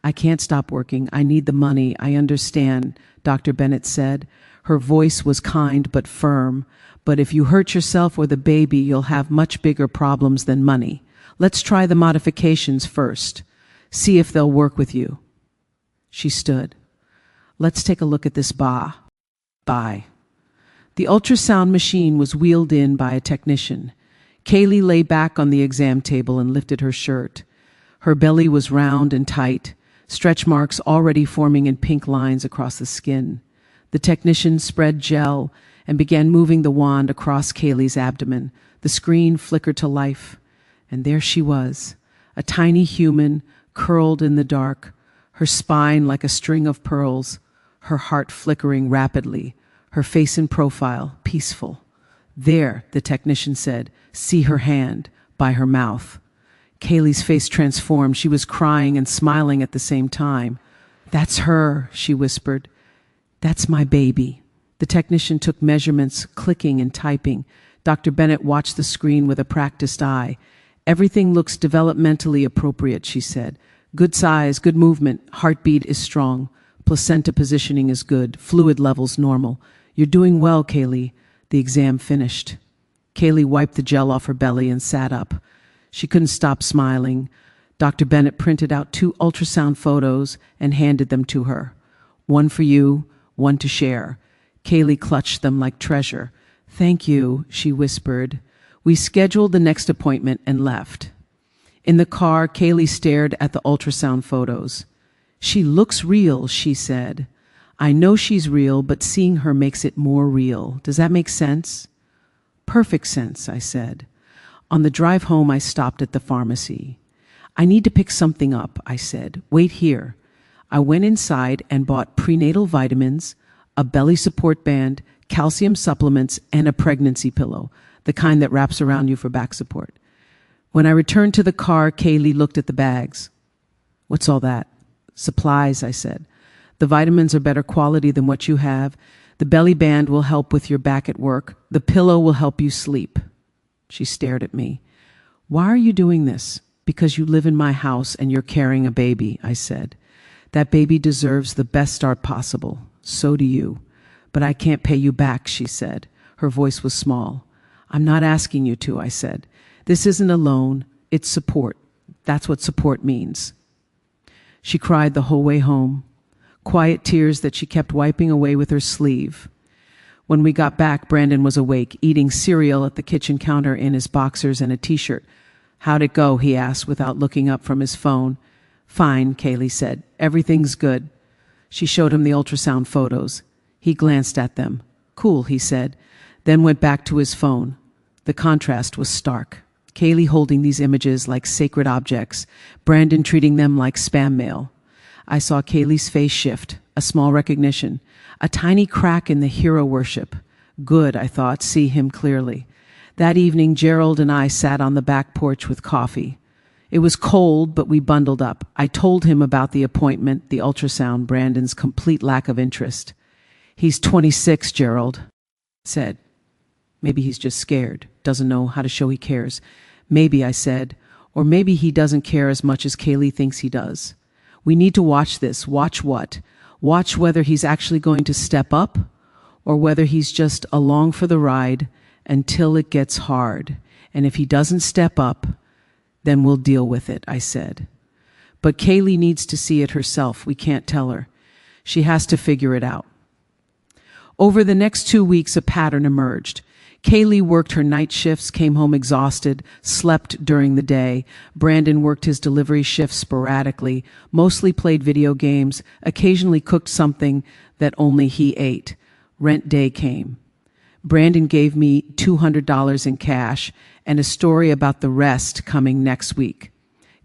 I can't stop working. I need the money. I understand, Dr. Bennett said. Her voice was kind but firm. But if you hurt yourself or the baby, you'll have much bigger problems than money. Let's try the modifications first. See if they'll work with you. She stood. Let's take a look at this baa. Bye. The ultrasound machine was wheeled in by a technician. Kaylee lay back on the exam table and lifted her shirt. Her belly was round and tight, stretch marks already forming in pink lines across the skin. The technician spread gel and began moving the wand across Kaylee's abdomen. The screen flickered to life. And there she was, a tiny human, curled in the dark, her spine like a string of pearls, her heart flickering rapidly, her face in profile, peaceful. There, the technician said, see her hand, by her mouth. Kaylee's face transformed. She was crying and smiling at the same time. That's her, she whispered. That's my baby. The technician took measurements, clicking and typing. Dr. Bennett watched the screen with a practiced eye. Everything looks developmentally appropriate, she said. Good size, good movement, heartbeat is strong. Placenta positioning is good, fluid levels normal. You're doing well, Kaylee. The exam finished. Kaylee wiped the gel off her belly and sat up. She couldn't stop smiling. Dr. Bennett printed out 2 ultrasound photos and handed them to her. One for you, one to share. Kaylee clutched them like treasure. Thank you, she whispered. We scheduled the next appointment and left. In the car, Kaylee stared at the ultrasound photos. She looks real, she said. I know she's real, but seeing her makes it more real. Does that make sense? Perfect sense, I said. On the drive home, I stopped at the pharmacy. I need to pick something up, I said. Wait here. I went inside and bought prenatal vitamins, a belly support band, calcium supplements, and a pregnancy pillow, the kind that wraps around you for back support. When I returned to the car, Kaylee looked at the bags. What's all that? Supplies, I said. The vitamins are better quality than what you have. The belly band will help with your back at work. The pillow will help you sleep. She stared at me. Why are you doing this? Because you live in my house and you're carrying a baby, I said. That baby deserves the best start possible. So do you. But I can't pay you back, she said. Her voice was small. I'm not asking you to, I said. This isn't a loan, it's support. That's what support means. She cried the whole way home, quiet tears that she kept wiping away with her sleeve. When we got back, Brandon was awake, eating cereal at the kitchen counter in his boxers and a t-shirt. How'd it go? He asked without looking up from his phone. Fine, Kaylee said. Everything's good. She showed him the ultrasound photos. He glanced at them. Cool, he said, then went back to his phone. The contrast was stark. Kaylee holding these images like sacred objects, Brandon treating them like spam mail. I saw Kaylee's face shift, a small recognition, a tiny crack in the hero worship. Good, I thought, see him clearly. That evening, Gerald and I sat on the back porch with coffee. It was cold, but we bundled up. I told him about the appointment, the ultrasound, Brandon's complete lack of interest. He's 26, Gerald said. Maybe he's just scared, doesn't know how to show he cares. Maybe, I said, or maybe he doesn't care as much as Kaylee thinks he does. We need to watch this. Watch what? Watch whether he's actually going to step up or whether he's just along for the ride until it gets hard. And if he doesn't step up, then we'll deal with it, I said. But Kaylee needs to see it herself. We can't tell her. She has to figure it out. Over the next 2 weeks, a pattern emerged. Kaylee worked her night shifts, came home exhausted, slept during the day. Brandon worked his delivery shifts sporadically, mostly played video games, occasionally cooked something that only he ate. Rent day came. Brandon gave me $200 in cash and a story about the rest coming next week.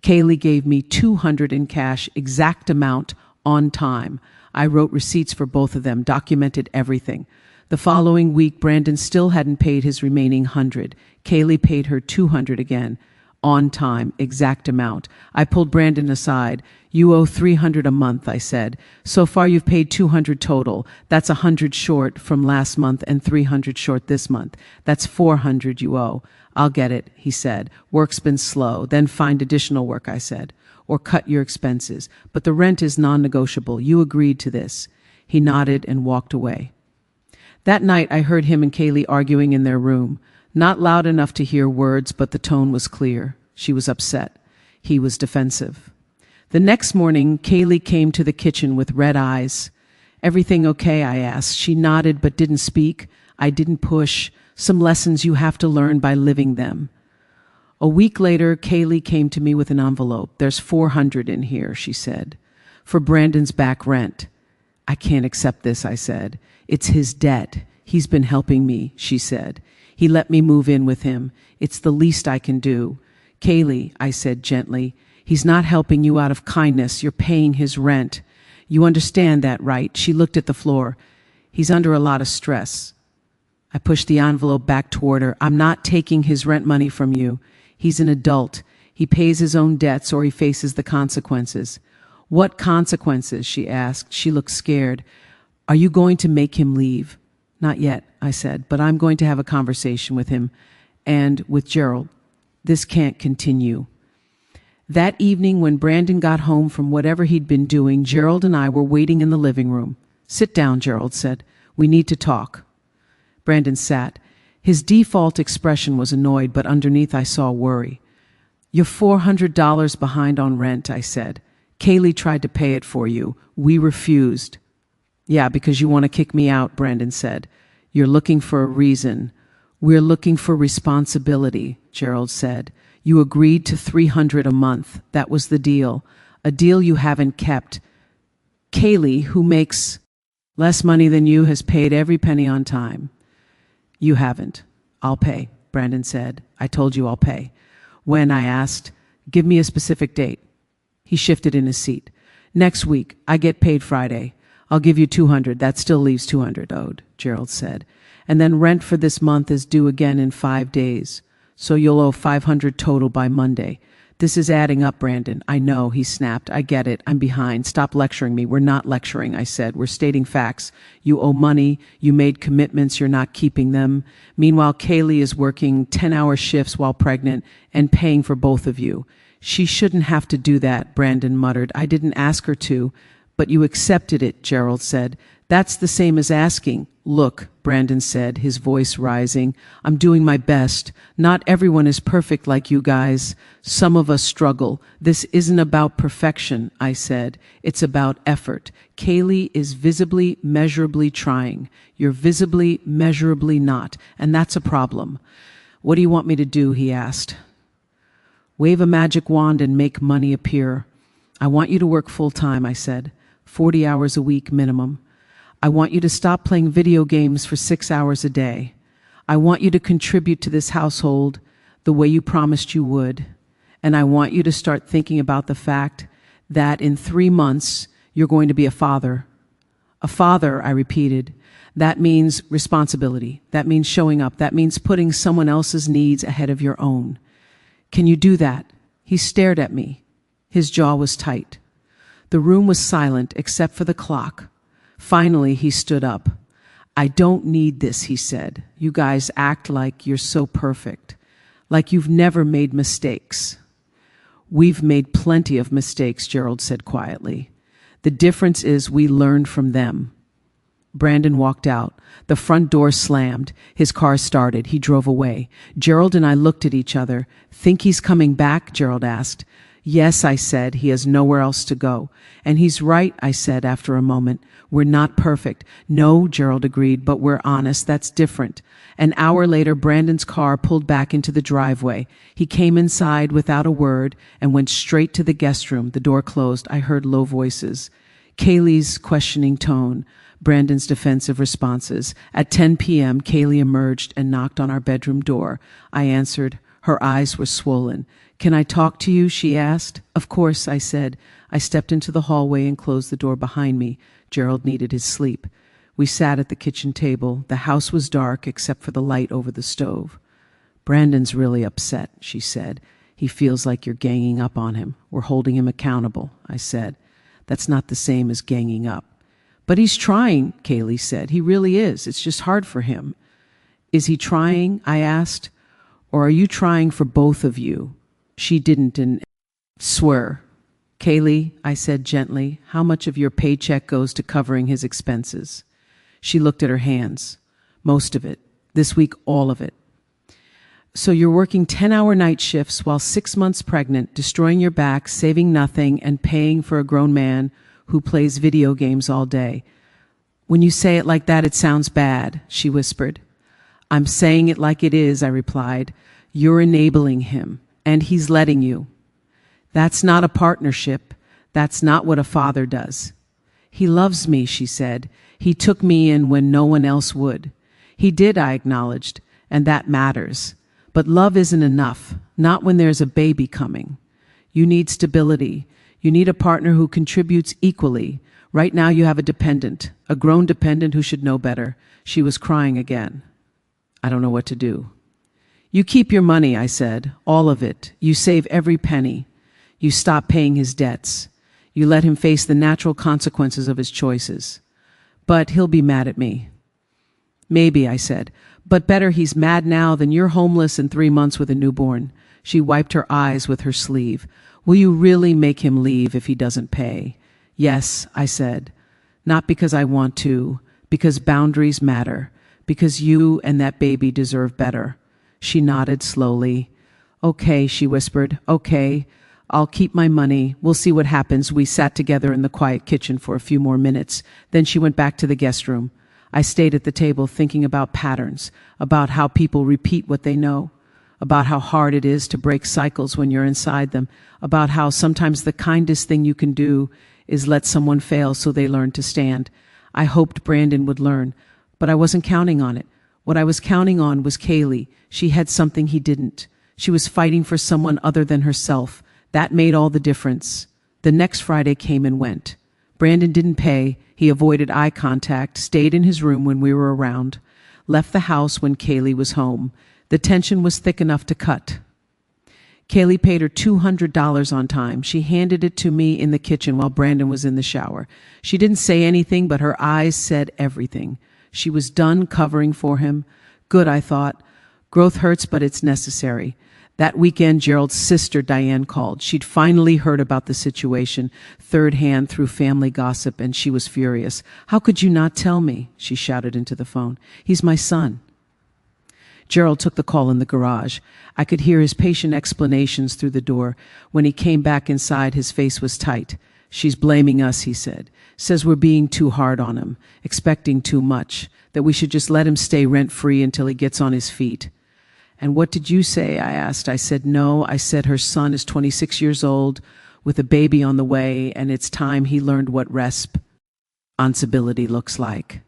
Kaylee gave me $200 in cash, exact amount, on time. I wrote receipts for both of them, documented everything. The following week, Brandon still hadn't paid his remaining $100. Kaylee paid her $200 again, on time, exact amount. I pulled Brandon aside. You owe $300 a month, I said. So far you've paid $200 total. That's $100 short from last month and $300 short this month. That's $400 you owe. I'll get it, he said. Work's been slow. Then find additional work, I said. Or cut your expenses. But the rent is non-negotiable. You agreed to this. He nodded and walked away. That night, I heard him and Kaylee arguing in their room. Not loud enough to hear words, but the tone was clear. She was upset. He was defensive. The next morning, Kaylee came to the kitchen with red eyes. Everything okay? I asked. She nodded but didn't speak. I didn't push. Some lessons you have to learn by living them. A week later, Kaylee came to me with an envelope. There's $400 in here, she said, for Brandon's back rent. I can't accept this, I said. It's his debt. He's been helping me, she said. He let me move in with him. It's the least I can do. Kaylee, I said gently, he's not helping you out of kindness. You're paying his rent. You understand that, right? She looked at the floor. He's under a lot of stress. I pushed the envelope back toward her. I'm not taking his rent money from you. He's an adult. He pays his own debts or he faces the consequences. What consequences? She asked. She looked scared. Are you going to make him leave? Not yet, I said, but I'm going to have a conversation with him and with Gerald. This can't continue. That evening when Brandon got home from whatever he'd been doing, Gerald and I were waiting in the living room. Sit down, Gerald said. We need to talk. Brandon sat. His default expression was annoyed, but underneath I saw worry. You're $400 behind on rent, I said. Kaylee tried to pay it for you. We refused. Yeah, because you want to kick me out, Brandon said. You're looking for a reason. We're looking for responsibility, Gerald said. You agreed to $300 a month. That was the deal. A deal you haven't kept. Kaylee, who makes less money than you, has paid every penny on time. You haven't. I'll pay, Brandon said. I told you I'll pay. When, I asked, give me a specific date. He shifted in his seat. Next week. I get paid Friday. I'll give you $200. That still leaves $200 owed, Gerald said. And then rent for this month is due again in 5 days. So you'll owe $500 total by Monday. This is adding up, Brandon. I know, he snapped. I get it. I'm behind. Stop lecturing me. We're not lecturing, I said. We're stating facts. You owe money. You made commitments. You're not keeping them. Meanwhile, Kaylee is working 10-hour shifts while pregnant and paying for both of you. She shouldn't have to do that, Brandon muttered. I didn't ask her to, but you accepted it, Gerald said. That's the same as asking. Look, Brandon said, his voice rising, I'm doing my best. Not everyone is perfect like you guys. Some of us struggle. This isn't about perfection, I said. It's about effort. Kaylee is visibly, measurably trying. You're visibly, measurably not, and that's a problem. What do you want me to do? He asked. Wave a magic wand and make money appear. I want you to work full time, I said. 40 hours a week minimum. I want you to stop playing video games for 6 hours a day. I want you to contribute to this household the way you promised you would. And I want you to start thinking about the fact that in 3 months, you're going to be a father. A father, I repeated. That means responsibility. That means showing up. That means putting someone else's needs ahead of your own. Can you do that? He stared at me. His jaw was tight. The room was silent except for the clock. Finally, he stood up. I don't need this, he said. You guys act like you're so perfect, like you've never made mistakes. We've made plenty of mistakes, Gerald said quietly. The difference is we learned from them. Brandon walked out. The front door slammed. His car started. He drove away. Gerald and I looked at each other. Think he's coming back? Gerald asked. Yes, I said. He has nowhere else to go. And he's right, I said after a moment. We're not perfect. No, Gerald agreed, but we're honest. That's different. An hour later, Brandon's car pulled back into the driveway. He came inside without a word and went straight to the guest room. The door closed. I heard low voices. Kaylee's questioning tone. Brandon's defensive responses. At 10 p.m., Kaylee emerged and knocked on our bedroom door. I answered. Her eyes were swollen. Can I talk to you? She asked. Of course, I said. I stepped into the hallway and closed the door behind me. Gerald needed his sleep. We sat at the kitchen table. The house was dark except for the light over the stove. Brandon's really upset, she said. He feels like you're ganging up on him. We're holding him accountable, I said. That's not the same as ganging up. But he's trying, Kaylee said. He really is. It's just hard for him. Is he trying? I asked. Or are you trying for both of you? She didn't swear. Kaylee, I said gently, how much of your paycheck goes to covering his expenses? She looked at her hands. Most of it. This week, all of it. So you're working 10-hour night shifts while 6 months pregnant, destroying your back, saving nothing, and paying for a grown man who plays video games all day. When you say it like that, it sounds bad, she whispered. I'm saying it like it is, I replied. You're enabling him, and he's letting you. That's not a partnership. That's not what a father does. He loves me, she said. He took me in when no one else would. He did, I acknowledged, and that matters. But love isn't enough, not when there's a baby coming. You need stability. You need a partner who contributes equally. Right now you have a dependent, a grown dependent who should know better. She was crying again. I don't know what to do. You keep your money, I said, all of it. You save every penny. You stop paying his debts. You let him face the natural consequences of his choices. But he'll be mad at me. Maybe, I said, but better he's mad now than you're homeless in 3 months with a newborn. She wiped her eyes with her sleeve. Will you really make him leave if he doesn't pay? Yes, I said. Not because I want to, because boundaries matter, because you and that baby deserve better. She nodded slowly. Okay, she whispered. Okay, I'll keep my money. We'll see what happens. We sat together in the quiet kitchen for a few more minutes. Then she went back to the guest room. I stayed at the table thinking about patterns, about how people repeat what they know, about how hard it is to break cycles when you're inside them, about how sometimes the kindest thing you can do is let someone fail so they learn to stand. I hoped Brandon would learn, but I wasn't counting on it. What I was counting on was Kaylee. She had something he didn't. She was fighting for someone other than herself. That made all the difference. The next Friday came and went. Brandon didn't pay. He avoided eye contact, stayed in his room when we were around, left the house when Kaylee was home. The tension was thick enough to cut. Kaylee paid her $200 on time. She handed it to me in the kitchen while Brandon was in the shower. She didn't say anything, but her eyes said everything. She was done covering for him. Good, I thought. Growth hurts, but it's necessary. That weekend, Gerald's sister, Diane, called. She'd finally heard about the situation, third hand through family gossip, and she was furious. "How could you not tell me?" she shouted into the phone. "He's my son." Gerald took the call in the garage. I could hear his patient explanations through the door. When he came back inside, his face was tight. "She's blaming us," he said. "Says we're being too hard on him, expecting too much, that we should just let him stay rent-free until he gets on his feet." "And what did you say?" I asked. I said, "No." I said, "Her son is 26 years old with a baby on the way, and it's time he learned what responsibility looks like."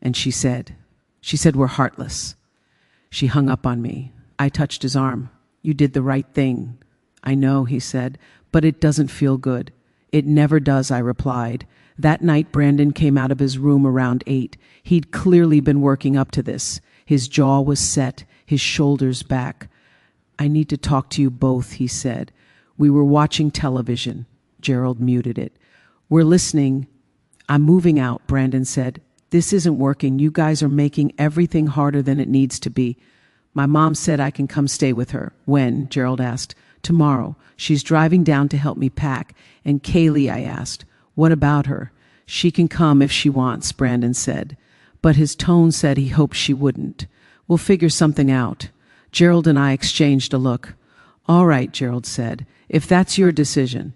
And she said, "We're heartless." She hung up on me. I touched his arm. "You did the right thing." "I know," he said, "but it doesn't feel good." "It never does," I replied. That night, Brandon came out of his room around 8. He'd clearly been working up to this. His jaw was set, his shoulders back. "I need to talk to you both," he said. We were watching television. Gerald muted it. "We're listening." "I'm moving out," Brandon said. "This isn't working. You guys are making everything harder than it needs to be." "My mom said I can come stay with her." "When?" Gerald asked. "Tomorrow. She's driving down to help me pack." "And Kaylee?" I asked. "What about her?" "She can come if she wants," Brandon said. But his tone said he hoped she wouldn't. "We'll figure something out." Gerald and I exchanged a look. "All right," Gerald said, "if that's your decision."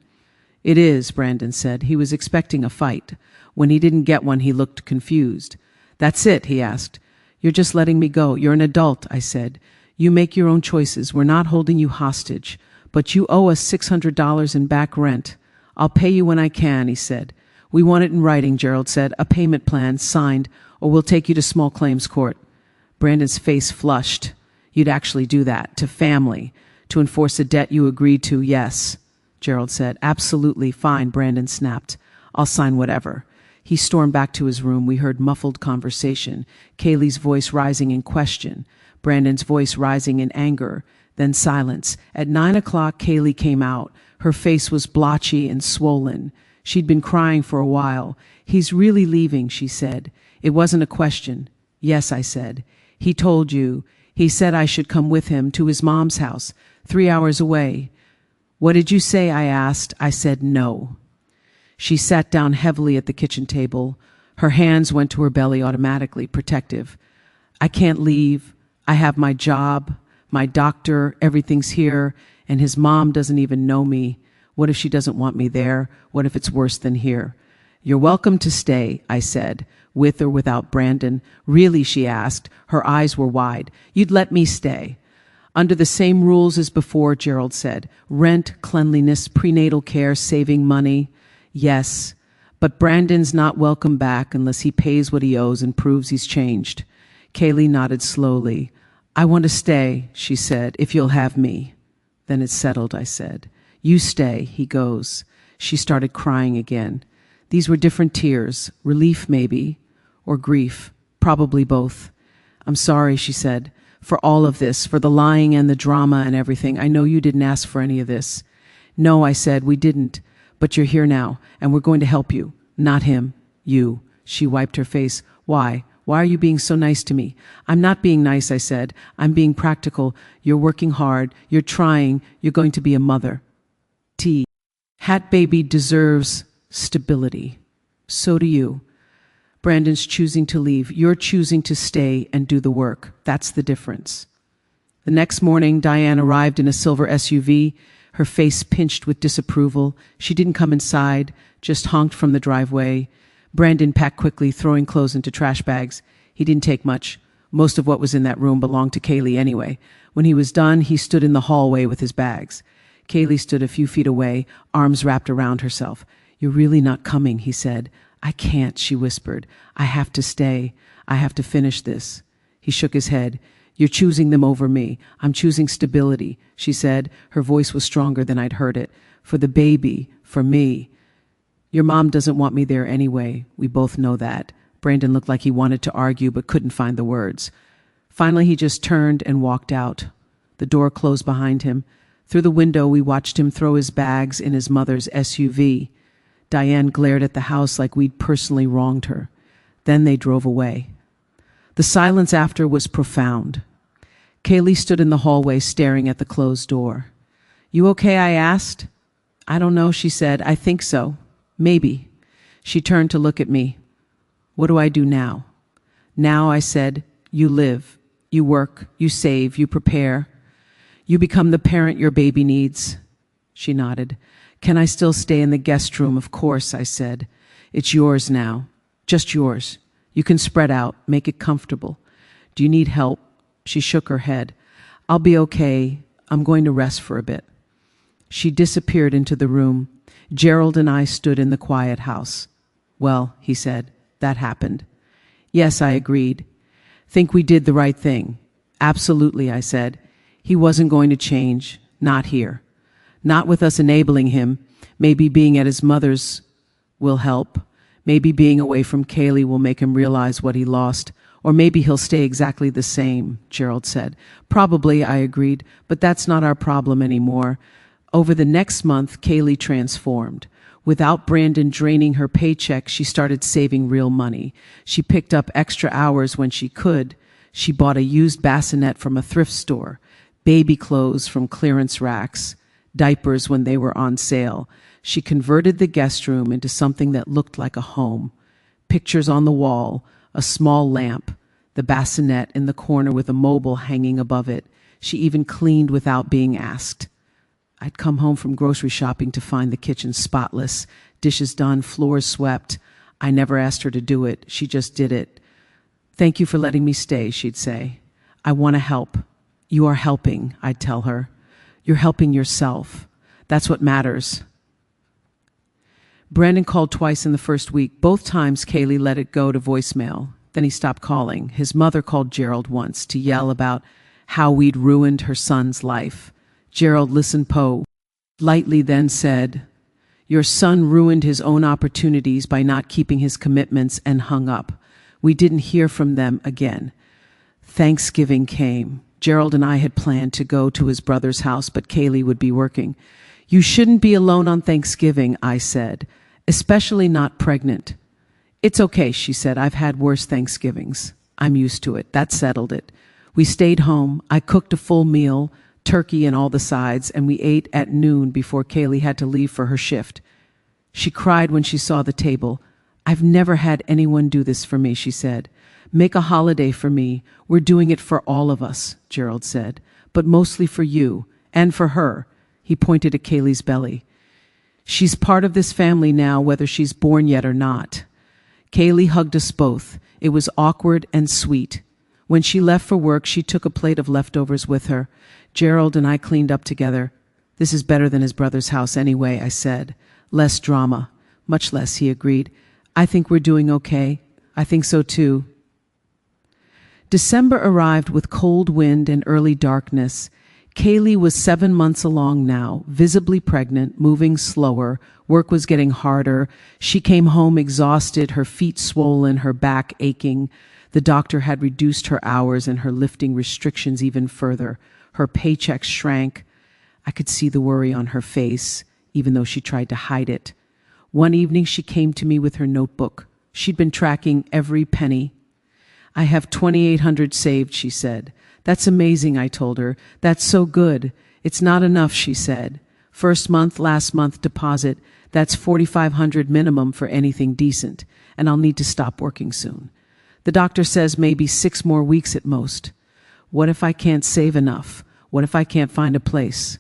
"It is," Brandon said. He was expecting a fight. When he didn't get one, he looked confused. "That's it?" he asked. "You're just letting me go. You're an adult," I said. "You make your own choices. We're not holding you hostage. But you owe us $600 in back rent." "I'll pay you when I can," he said. "We want it in writing," Gerald said. "A payment plan, signed, or we'll take you to small claims court." Brandon's face flushed. "You'd actually do that? To family? To enforce a debt you agreed to?" "Yes," Gerald said. "Absolutely fine," Brandon snapped. "I'll sign whatever." He stormed back to his room. We heard muffled conversation, Kaylee's voice rising in question, Brandon's voice rising in anger, then silence. At 9 o'clock, Kaylee came out. Her face was blotchy and swollen. She'd been crying for a while. "He's really leaving," she said. It wasn't a question. "Yes," I said. "He told you. He said I should come with him to his mom's house, 3 hours away." "What did you say?" I asked. I said no. She sat down heavily at the kitchen table. Her hands went to her belly automatically, protective. "I can't leave. I have my job, my doctor, everything's here, and his mom doesn't even know me. What if she doesn't want me there? What if it's worse than here?" "You're welcome to stay," I said, "with or without Brandon." "Really?" she asked. Her eyes were wide. "You'd let me stay?" "Under the same rules as before," Gerald said. "Rent, cleanliness, prenatal care, saving money." "Yes, but Brandon's not welcome back unless he pays what he owes and proves he's changed." Kaylee nodded slowly. "I want to stay," she said, "if you'll have me." "Then it's settled," I said. "You stay." He goes. She started crying again. These were different tears, relief maybe, or grief, probably both. "I'm sorry," she said, "for all of this, for the lying and the drama and everything. I know you didn't ask for any of this." "No," I said, "we didn't. But you're here now, and we're going to help you." "Not him. You." She wiped her face. "Why? Why are you being so nice to me?" "I'm not being nice," I said. "I'm being practical. You're working hard. You're trying. You're going to be a mother. Hat baby deserves stability. So do you. Brandon's choosing to leave. You're choosing to stay and do the work. That's the difference." The next morning, Diane arrived in a silver SUV, her face pinched with disapproval. She didn't come inside, just honked from the driveway. Brandon packed quickly, throwing clothes into trash bags. He didn't take much. Most of what was in that room belonged to Kaylee anyway. When he was done, he stood in the hallway with his bags. Kaylee stood a few feet away, arms wrapped around herself. "You're really not coming," he said. "I can't," she whispered. "I have to stay. I have to finish this." He shook his head. "You're choosing them over me. I'm choosing stability," she said. Her voice was stronger than I'd heard it. "For the baby, for me. Your mom doesn't want me there anyway. We both know that." Brandon looked like he wanted to argue but couldn't find the words. Finally, he just turned and walked out. The door closed behind him. Through the window, we watched him throw his bags in his mother's SUV. Diane glared at the house like we'd personally wronged her. Then they drove away. The silence after was profound. Kaylee stood in the hallway staring at the closed door. "You okay?" I asked. "I don't know," she said. "I think so. Maybe." She turned to look at me. "What do I do now?" "Now," I said, "you live. You work. You save. You prepare. You become the parent your baby needs." She nodded. "Can I still stay in the guest room?" "Of course," I said. "It's yours now. Just yours. You can spread out, make it comfortable. Do you need help?" She shook her head. "I'll be okay. I'm going to rest for a bit." She disappeared into the room. Gerald and I stood in the quiet house. "Well," he said, "that happened." "Yes," I agreed. "Think we did the right thing?" "Absolutely," I said. "He wasn't going to change. Not here. Not with us enabling him. Maybe being at his mother's will help. Maybe being away from Kaylee will make him realize what he lost. Or maybe he'll stay exactly the same," Gerald said. "Probably," I agreed, "but that's not our problem anymore." Over the next month, Kaylee transformed. Without Brandon draining her paycheck, she started saving real money. She picked up extra hours when she could. She bought a used bassinet from a thrift store, baby clothes from clearance racks, diapers when they were on sale. She converted the guest room into something that looked like a home. Pictures on the wall, a small lamp, the bassinet in the corner with a mobile hanging above it. She even cleaned without being asked. I'd come home from grocery shopping to find the kitchen spotless, dishes done, floors swept. I never asked her to do it. She just did it. "Thank you for letting me stay," she'd say. "I want to help." "You are helping," I'd tell her. "You're helping yourself. That's what matters." Brandon called twice in the first week. Both times Kaylee let it go to voicemail. Then he stopped calling. His mother called Gerald once to yell about how we'd ruined her son's life. Gerald listened lightly, then said, "Your son ruined his own opportunities by not keeping his commitments," and hung up. We didn't hear from them again. Thanksgiving came. Gerald and I had planned to go to his brother's house, but Kaylee would be working. "You shouldn't be alone on Thanksgiving," I said, "especially not pregnant." "It's okay," she said. "I've had worse Thanksgivings. I'm used to it." That settled it. We stayed home. I cooked a full meal, turkey and all the sides, and we ate at noon before Kaylee had to leave for her shift. She cried when she saw the table. "I've never had anyone do this for me," she said. "Make a holiday for me. We're doing it for all of us," Gerald said, "but mostly for you and for her." He pointed at Kaylee's belly. "She's part of this family now, whether she's born yet or not." Kaylee hugged us both. It was awkward and sweet. When she left for work, she took a plate of leftovers with her. Gerald and I cleaned up together. "This is better than his brother's house anyway," I said. "Less drama." "Much less," he agreed. "I think we're doing okay." "I think so too." December arrived with cold wind and early darkness. Kaylee was 7 months along now, visibly pregnant, moving slower. Work was getting harder. She came home exhausted, her feet swollen, her back aching. The doctor had reduced her hours and her lifting restrictions even further. Her paycheck shrank. I could see the worry on her face, even though she tried to hide it. One evening she came to me with her notebook. She'd been tracking every penny. "I have $2,800 saved," she said. "That's amazing," I told her. "That's so good." "It's not enough," she said. "First month, last month deposit, that's $4,500 minimum for anything decent, and I'll need to stop working soon. The doctor says maybe 6 more weeks at most. What if I can't save enough? What if I can't find a place?"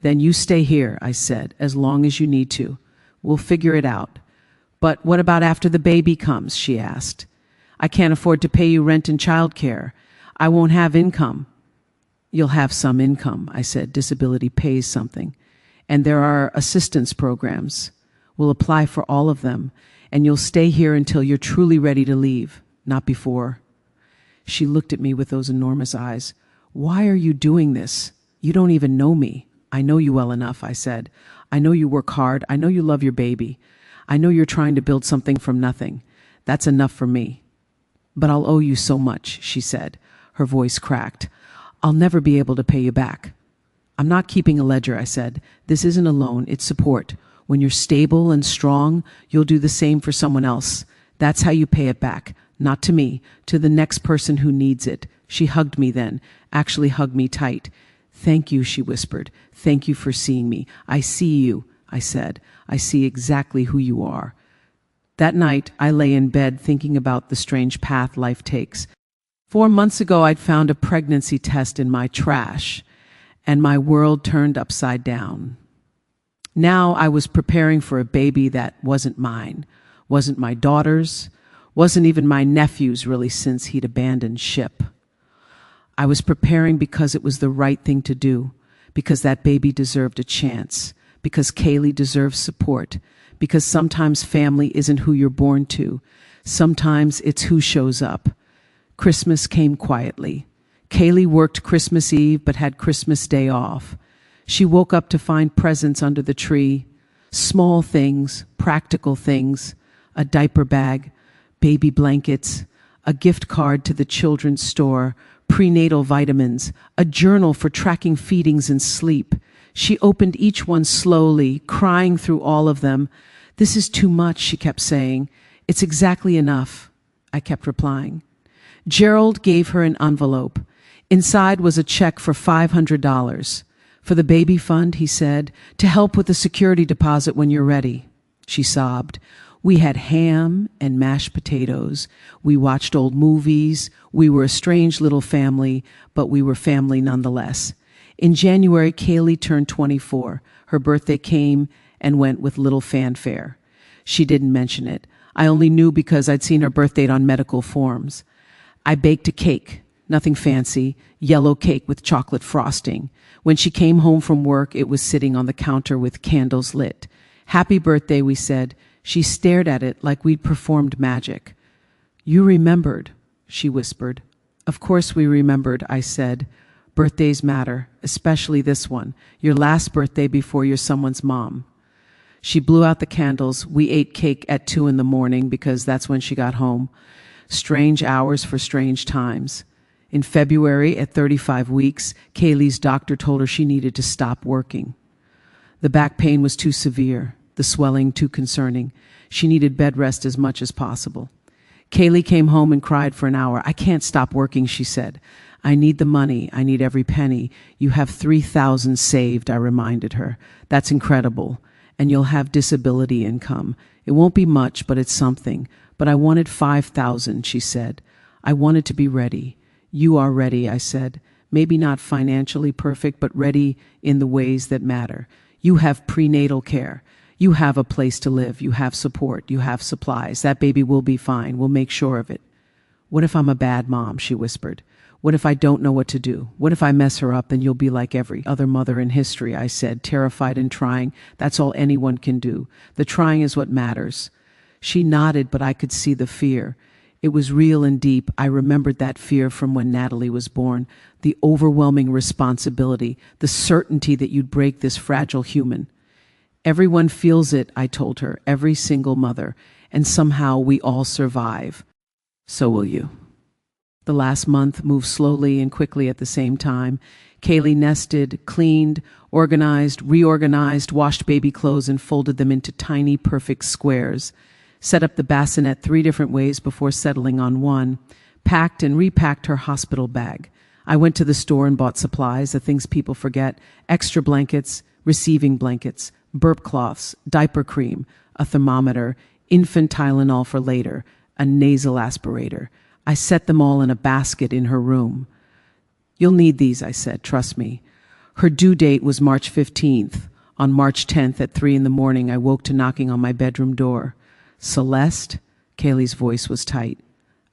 "Then you stay here," I said, "as long as you need to. We'll figure it out. But what about after the baby comes? She asked. I can't afford to pay you rent and childcare. I won't have income. You'll have some income, I said. Disability pays something. And there are assistance programs. We'll apply for all of them. And you'll stay here until you're truly ready to leave, not before. She looked at me with those enormous eyes. Why are you doing this? You don't even know me. I know you well enough, I said. I know you work hard. I know you love your baby. I know you're trying to build something from nothing. That's enough for me. But I'll owe you so much, she said. Her voice cracked. I'll never be able to pay you back. I'm not keeping a ledger, I said. This isn't a loan, it's support. When you're stable and strong, you'll do the same for someone else. That's how you pay it back. Not to me, to the next person who needs it. She hugged me then, actually hugged me tight. Thank you, she whispered. Thank you for seeing me. I see you, I said. I see exactly who you are. That night, I lay in bed thinking about the strange path life takes. 4 months ago, I'd found a pregnancy test in my trash, and my world turned upside down. Now I was preparing for a baby that wasn't mine, wasn't my daughter's, wasn't even my nephew's really since he'd abandoned ship. I was preparing because it was the right thing to do, because that baby deserved a chance, because Kaylee deserves support, because sometimes family isn't who you're born to. Sometimes it's who shows up. Christmas came quietly. Kaylee worked Christmas Eve but had Christmas Day off. She woke up to find presents under the tree, small things, practical things, a diaper bag, baby blankets, a gift card to the children's store, prenatal vitamins, a journal for tracking feedings and sleep. She opened each one slowly, crying through all of them. This is too much, she kept saying. It's exactly enough, I kept replying. Gerald gave her an envelope. Inside was a check for $500. For the baby fund, he said, to help with the security deposit when you're ready. She sobbed. We had ham and mashed potatoes. We watched old movies. We were a strange little family, but we were family nonetheless. In January, Kaylee turned 24. Her birthday came and went with little fanfare. She didn't mention it. I only knew because I'd seen her birth date on medical forms. I baked a cake, nothing fancy, yellow cake with chocolate frosting. When she came home from work, it was sitting on the counter with candles lit. Happy birthday, we said. She stared at it like we'd performed magic. You remembered, she whispered. Of course we remembered, I said. Birthdays matter, especially this one, your last birthday before you're someone's mom. She blew out the candles. We ate cake at 2 a.m. because that's when she got home. Strange hours for strange times. In February, at 35 weeks, Kaylee's doctor told her she needed to stop working. The back pain was too severe, the swelling too concerning. She needed bed rest as much as possible. Kaylee came home and cried for an hour. I can't stop working, she said. I need the money. I need every penny. You have $3,000 saved, I reminded her. That's incredible. And you'll have disability income. It won't be much, but it's something. But I wanted $5,000, she said. I wanted to be ready. You are ready, I said. Maybe not financially perfect, but ready in the ways that matter. You have prenatal care. You have a place to live. You have support. You have supplies. That baby will be fine. We'll make sure of it. What if I'm a bad mom, she whispered. What if I don't know what to do? What if I mess her up? Then you'll be like every other mother in history, I said, terrified and trying. That's all anyone can do. The trying is what matters. She nodded, but I could see the fear. It was real and deep. I remembered that fear from when Natalie was born. The overwhelming responsibility, the certainty that you'd break this fragile human. Everyone feels it, I told her, every single mother, and somehow we all survive. So will you. The last month moved slowly and quickly at the same time. Kaylee nested, cleaned, organized, reorganized, washed baby clothes and folded them into tiny, perfect squares. Set up the bassinet 3 different ways before settling on one. Packed and repacked her hospital bag. I went to the store and bought supplies, the things people forget, extra blankets, receiving blankets, burp cloths, diaper cream, a thermometer, infant Tylenol for later, a nasal aspirator. I set them all in a basket in her room. You'll need these, I said, trust me. Her due date was March 15th. On March 10th at 3 a.m, I woke to knocking on my bedroom door. Celeste? Kaylee's voice was tight.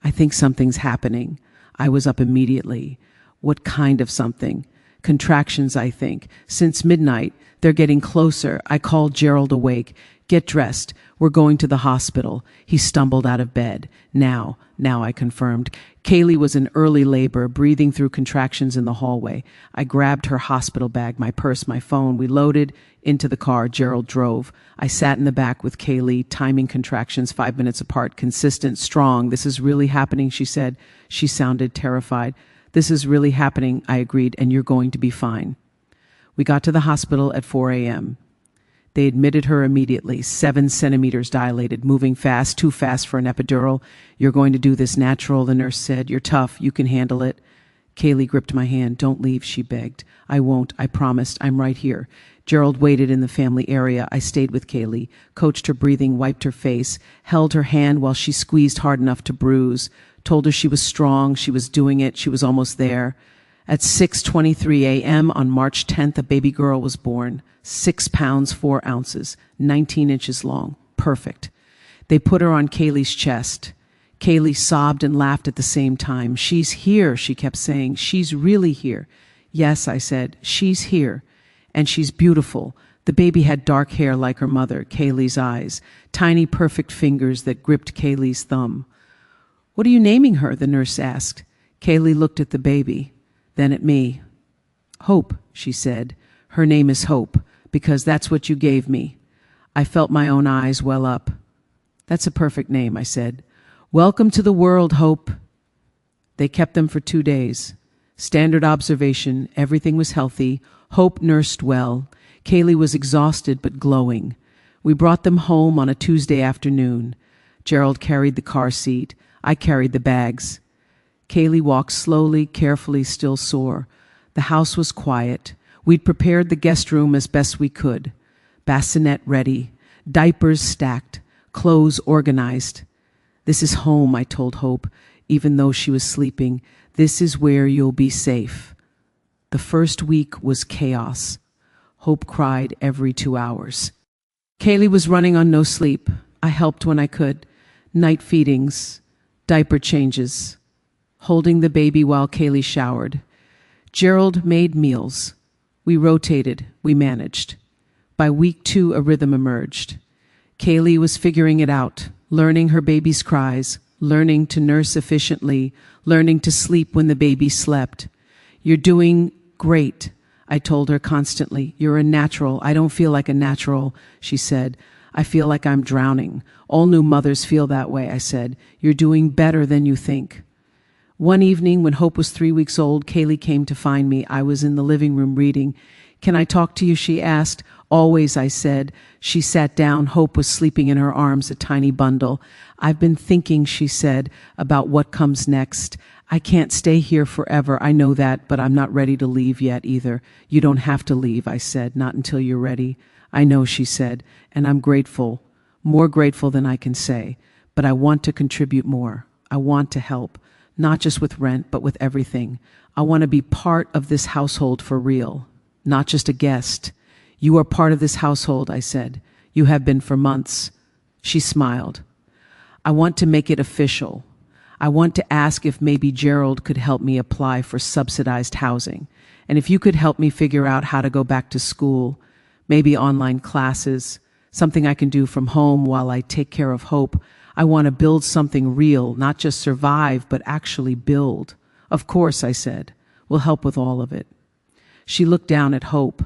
I think something's happening. I was up immediately. What kind of something? Contractions, I think. Since midnight. They're getting closer. I called Gerald awake. Get dressed. We're going to the hospital. He stumbled out of bed. Now, I confirmed. Kaylee was in early labor, breathing through contractions in the hallway. I grabbed her hospital bag, my purse, my phone. We loaded into the car. Gerald drove. I sat in the back with Kaylee, timing contractions 5 minutes apart, consistent, strong. This is really happening, she said. She sounded terrified. This is really happening, I agreed, and you're going to be fine. We got to the hospital at 4 a.m. They admitted her immediately, 7 centimeters dilated, moving fast, too fast for an epidural. You're going to do this natural, the nurse said. You're tough. You can handle it. Kaylee gripped my hand. Don't leave, she begged. I won't. I promised. I'm right here. Gerald waited in the family area. I stayed with Kaylee, coached her breathing, wiped her face, held her hand while she squeezed hard enough to bruise, told her she was strong, she was doing it, she was almost there. At 6:23 a.m. on March 10th, a baby girl was born. 6 pounds, 4 ounces, 19 inches long. Perfect. They put her on Kaylee's chest. Kaylee sobbed and laughed at the same time. She's here, she kept saying. She's really here. Yes, I said, she's here. And she's beautiful. The baby had dark hair like her mother, Kaylee's eyes, tiny perfect fingers that gripped Kaylee's thumb. What are you naming her? The nurse asked. Kaylee looked at the baby, then at me. Hope, she said. Her name is Hope, because that's what you gave me. I felt my own eyes well up. That's a perfect name, I said. Welcome to the world, Hope. They kept them for 2 days. Standard observation, everything was healthy. Hope nursed well. Kaylee was exhausted but glowing. We brought them home on a Tuesday afternoon. Gerald carried the car seat. I carried the bags. Kaylee walked slowly, carefully, still sore. The house was quiet. We'd prepared the guest room as best we could. Bassinet ready, diapers stacked, clothes organized. This is home, I told Hope, even though she was sleeping. This is where you'll be safe. The first week was chaos. Hope cried every 2 hours. Kaylee was running on no sleep. I helped when I could. Night feedings, diaper changes, holding the baby while Kaylee showered. Gerald made meals. We rotated, we managed. By week 2, a rhythm emerged. Kaylee was figuring it out, learning her baby's cries, learning to nurse efficiently, learning to sleep when the baby slept. You're doing great, I told her constantly. You're a natural. I don't feel like a natural, she said. I feel like I'm drowning. All new mothers feel that way, I said. You're doing better than you think. One evening, when Hope was 3 weeks old, Kaylee came to find me. I was in the living room reading. Can I talk to you? She asked. Always, I said. She sat down. Hope was sleeping in her arms, a tiny bundle. I've been thinking, she said, about what comes next. I can't stay here forever. I know that, but I'm not ready to leave yet either. You don't have to leave, I said, not until you're ready. I know, she said, and I'm grateful, more grateful than I can say. But I want to contribute more. I want to help. Not just with rent, but with everything. I want to be part of this household for real, not just a guest. You are part of this household, I said. You have been for months. She smiled. I want to make it official. I want to ask if maybe Gerald could help me apply for subsidized housing. And if you could help me figure out how to go back to school, maybe online classes, something I can do from home while I take care of Hope. I want to build something real, not just survive, but actually build. Of course, I said. We'll help with all of it. She looked down at Hope.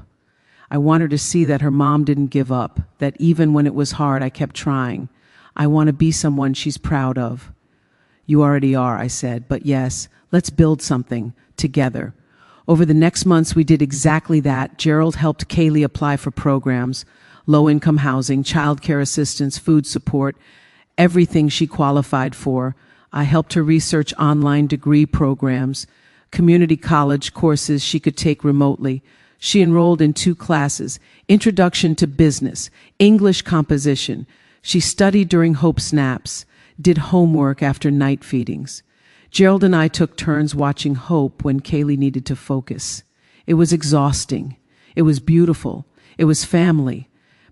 I want her to see that her mom didn't give up, that even when it was hard, I kept trying. I want to be someone she's proud of. You already are, I said, but yes, let's build something together. Over the next months, we did exactly that. Gerald helped Kaylee apply for programs, low-income housing, childcare assistance, food support, everything she qualified for. I helped her research online degree programs, community college courses she could take remotely. She enrolled in 2 classes, Introduction to Business, English Composition. She studied during Hope's naps, did homework after night feedings. Gerald and I took turns watching Hope when Kaylee needed to focus. It was exhausting. It was beautiful. It was family.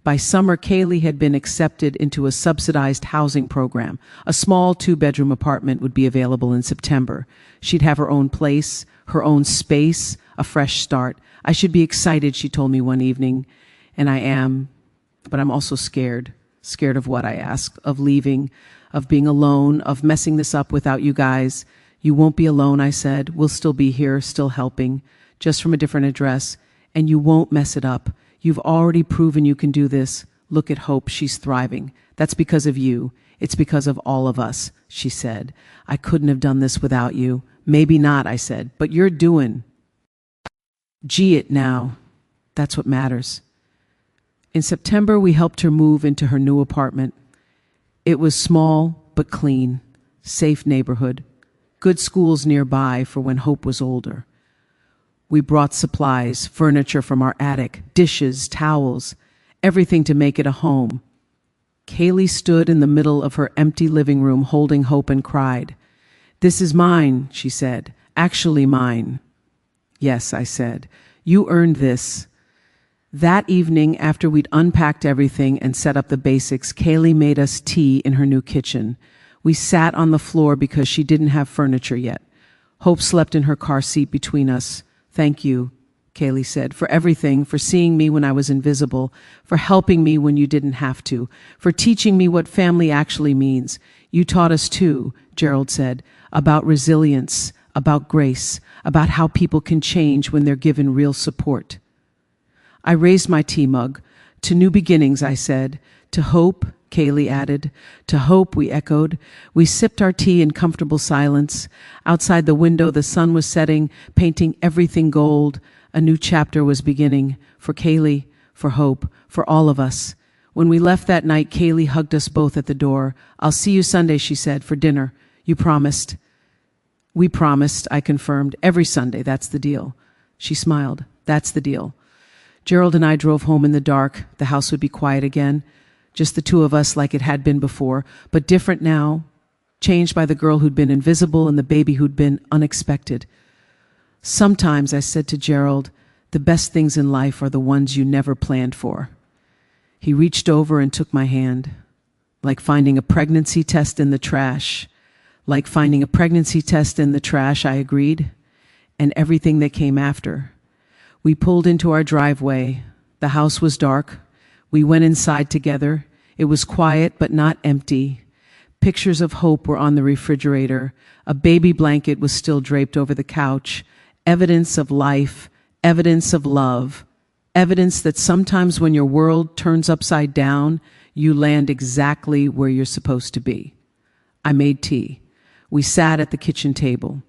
By summer, Kaylee had been accepted into a subsidized housing program. A small 2-bedroom apartment would be available in September. She'd have her own place, her own space, a fresh start. I should be excited, she told me one evening, and I am, but I'm also scared. Scared of what, I asked, of leaving, of being alone, of messing this up without you guys. You won't be alone, I said. We'll still be here, still helping, just from a different address, and you won't mess it up. You've already proven you can do this. Look at Hope, she's thriving. That's because of you. It's because of all of us, she said. I couldn't have done this without you. Maybe not, I said, but you're doing. Gee it now. That's what matters. In September, we helped her move into her new apartment. It was small but clean, safe neighborhood, good schools nearby for when Hope was older. We brought supplies, furniture from our attic, dishes, towels, everything to make it a home. Kaylee stood in the middle of her empty living room holding Hope and cried. "This is mine," she said. "Actually mine." "Yes," I said. "You earned this." That evening, after we'd unpacked everything and set up the basics, Kaylee made us tea in her new kitchen. We sat on the floor because she didn't have furniture yet. Hope slept in her car seat between us. "Thank you," Kaylee said, "for everything, for seeing me when I was invisible, for helping me when you didn't have to, for teaching me what family actually means. You taught us too," Gerald said, "about resilience, about grace, about how people can change when they're given real support." I raised my tea mug. "To new beginnings," I said. "To hope," Kaylee added. "To hope," we echoed. We sipped our tea in comfortable silence. Outside the window, the sun was setting, painting everything gold. A new chapter was beginning, for Kaylee, for Hope, for all of us. When we left that night, Kaylee hugged us both at the door. "I'll see you Sunday," she said, "for dinner. You promised." "We promised," I confirmed. "Every Sunday, that's the deal." She smiled. "That's the deal." Gerald and I drove home in the dark. The house would be quiet again. Just the two of us like it had been before, but different now, changed by the girl who'd been invisible and the baby who'd been unexpected. "Sometimes," I said to Gerald, "the best things in life are the ones you never planned for." He reached over and took my hand. "Like finding a pregnancy test in the trash." "Like finding a pregnancy test in the trash," I agreed, "and everything that came after." We pulled into our driveway. The house was dark. We went inside together. It was quiet but not empty. Pictures of Hope were on the refrigerator. A baby blanket was still draped over the couch. Evidence of life, evidence of love, evidence that sometimes when your world turns upside down, you land exactly where you're supposed to be. I made tea. We sat at the kitchen table.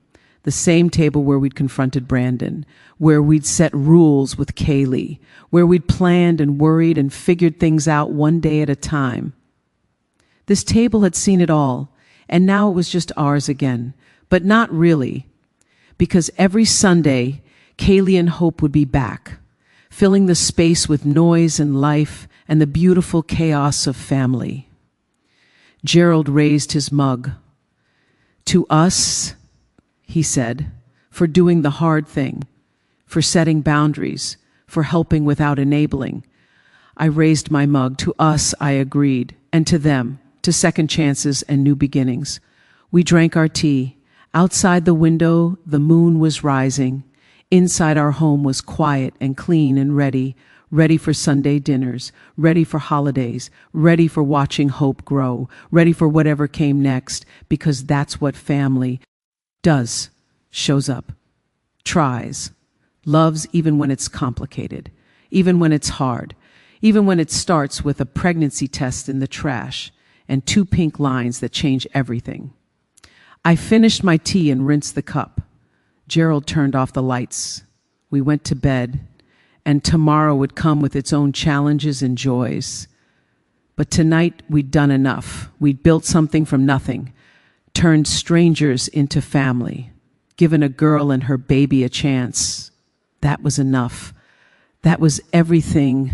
The same table where we'd confronted Brandon, where we'd set rules with Kaylee, where we'd planned and worried and figured things out one day at a time. This table had seen it all, and now it was just ours again, but not really, because every Sunday, Kaylee and Hope would be back, filling the space with noise and life and the beautiful chaos of family. Gerald raised his mug. "To us," he said, "for doing the hard thing, for setting boundaries, for helping without enabling." I raised my mug. "To us," I agreed, "and to them, to second chances and new beginnings." We drank our tea. Outside the window, the moon was rising. Inside our home was quiet and clean and ready, ready for Sunday dinners, ready for holidays, ready for watching Hope grow, ready for whatever came next, because that's what family does, shows up, tries, loves even when it's complicated, even when it's hard, even when it starts with a pregnancy test in the trash and 2 pink lines that change everything. I finished my tea and rinsed the cup. Gerald turned off the lights. We went to bed, and tomorrow would come with its own challenges and joys. But tonight we'd done enough. We'd built something from nothing, turned strangers into family, given a girl and her baby a chance. That was enough. That was everything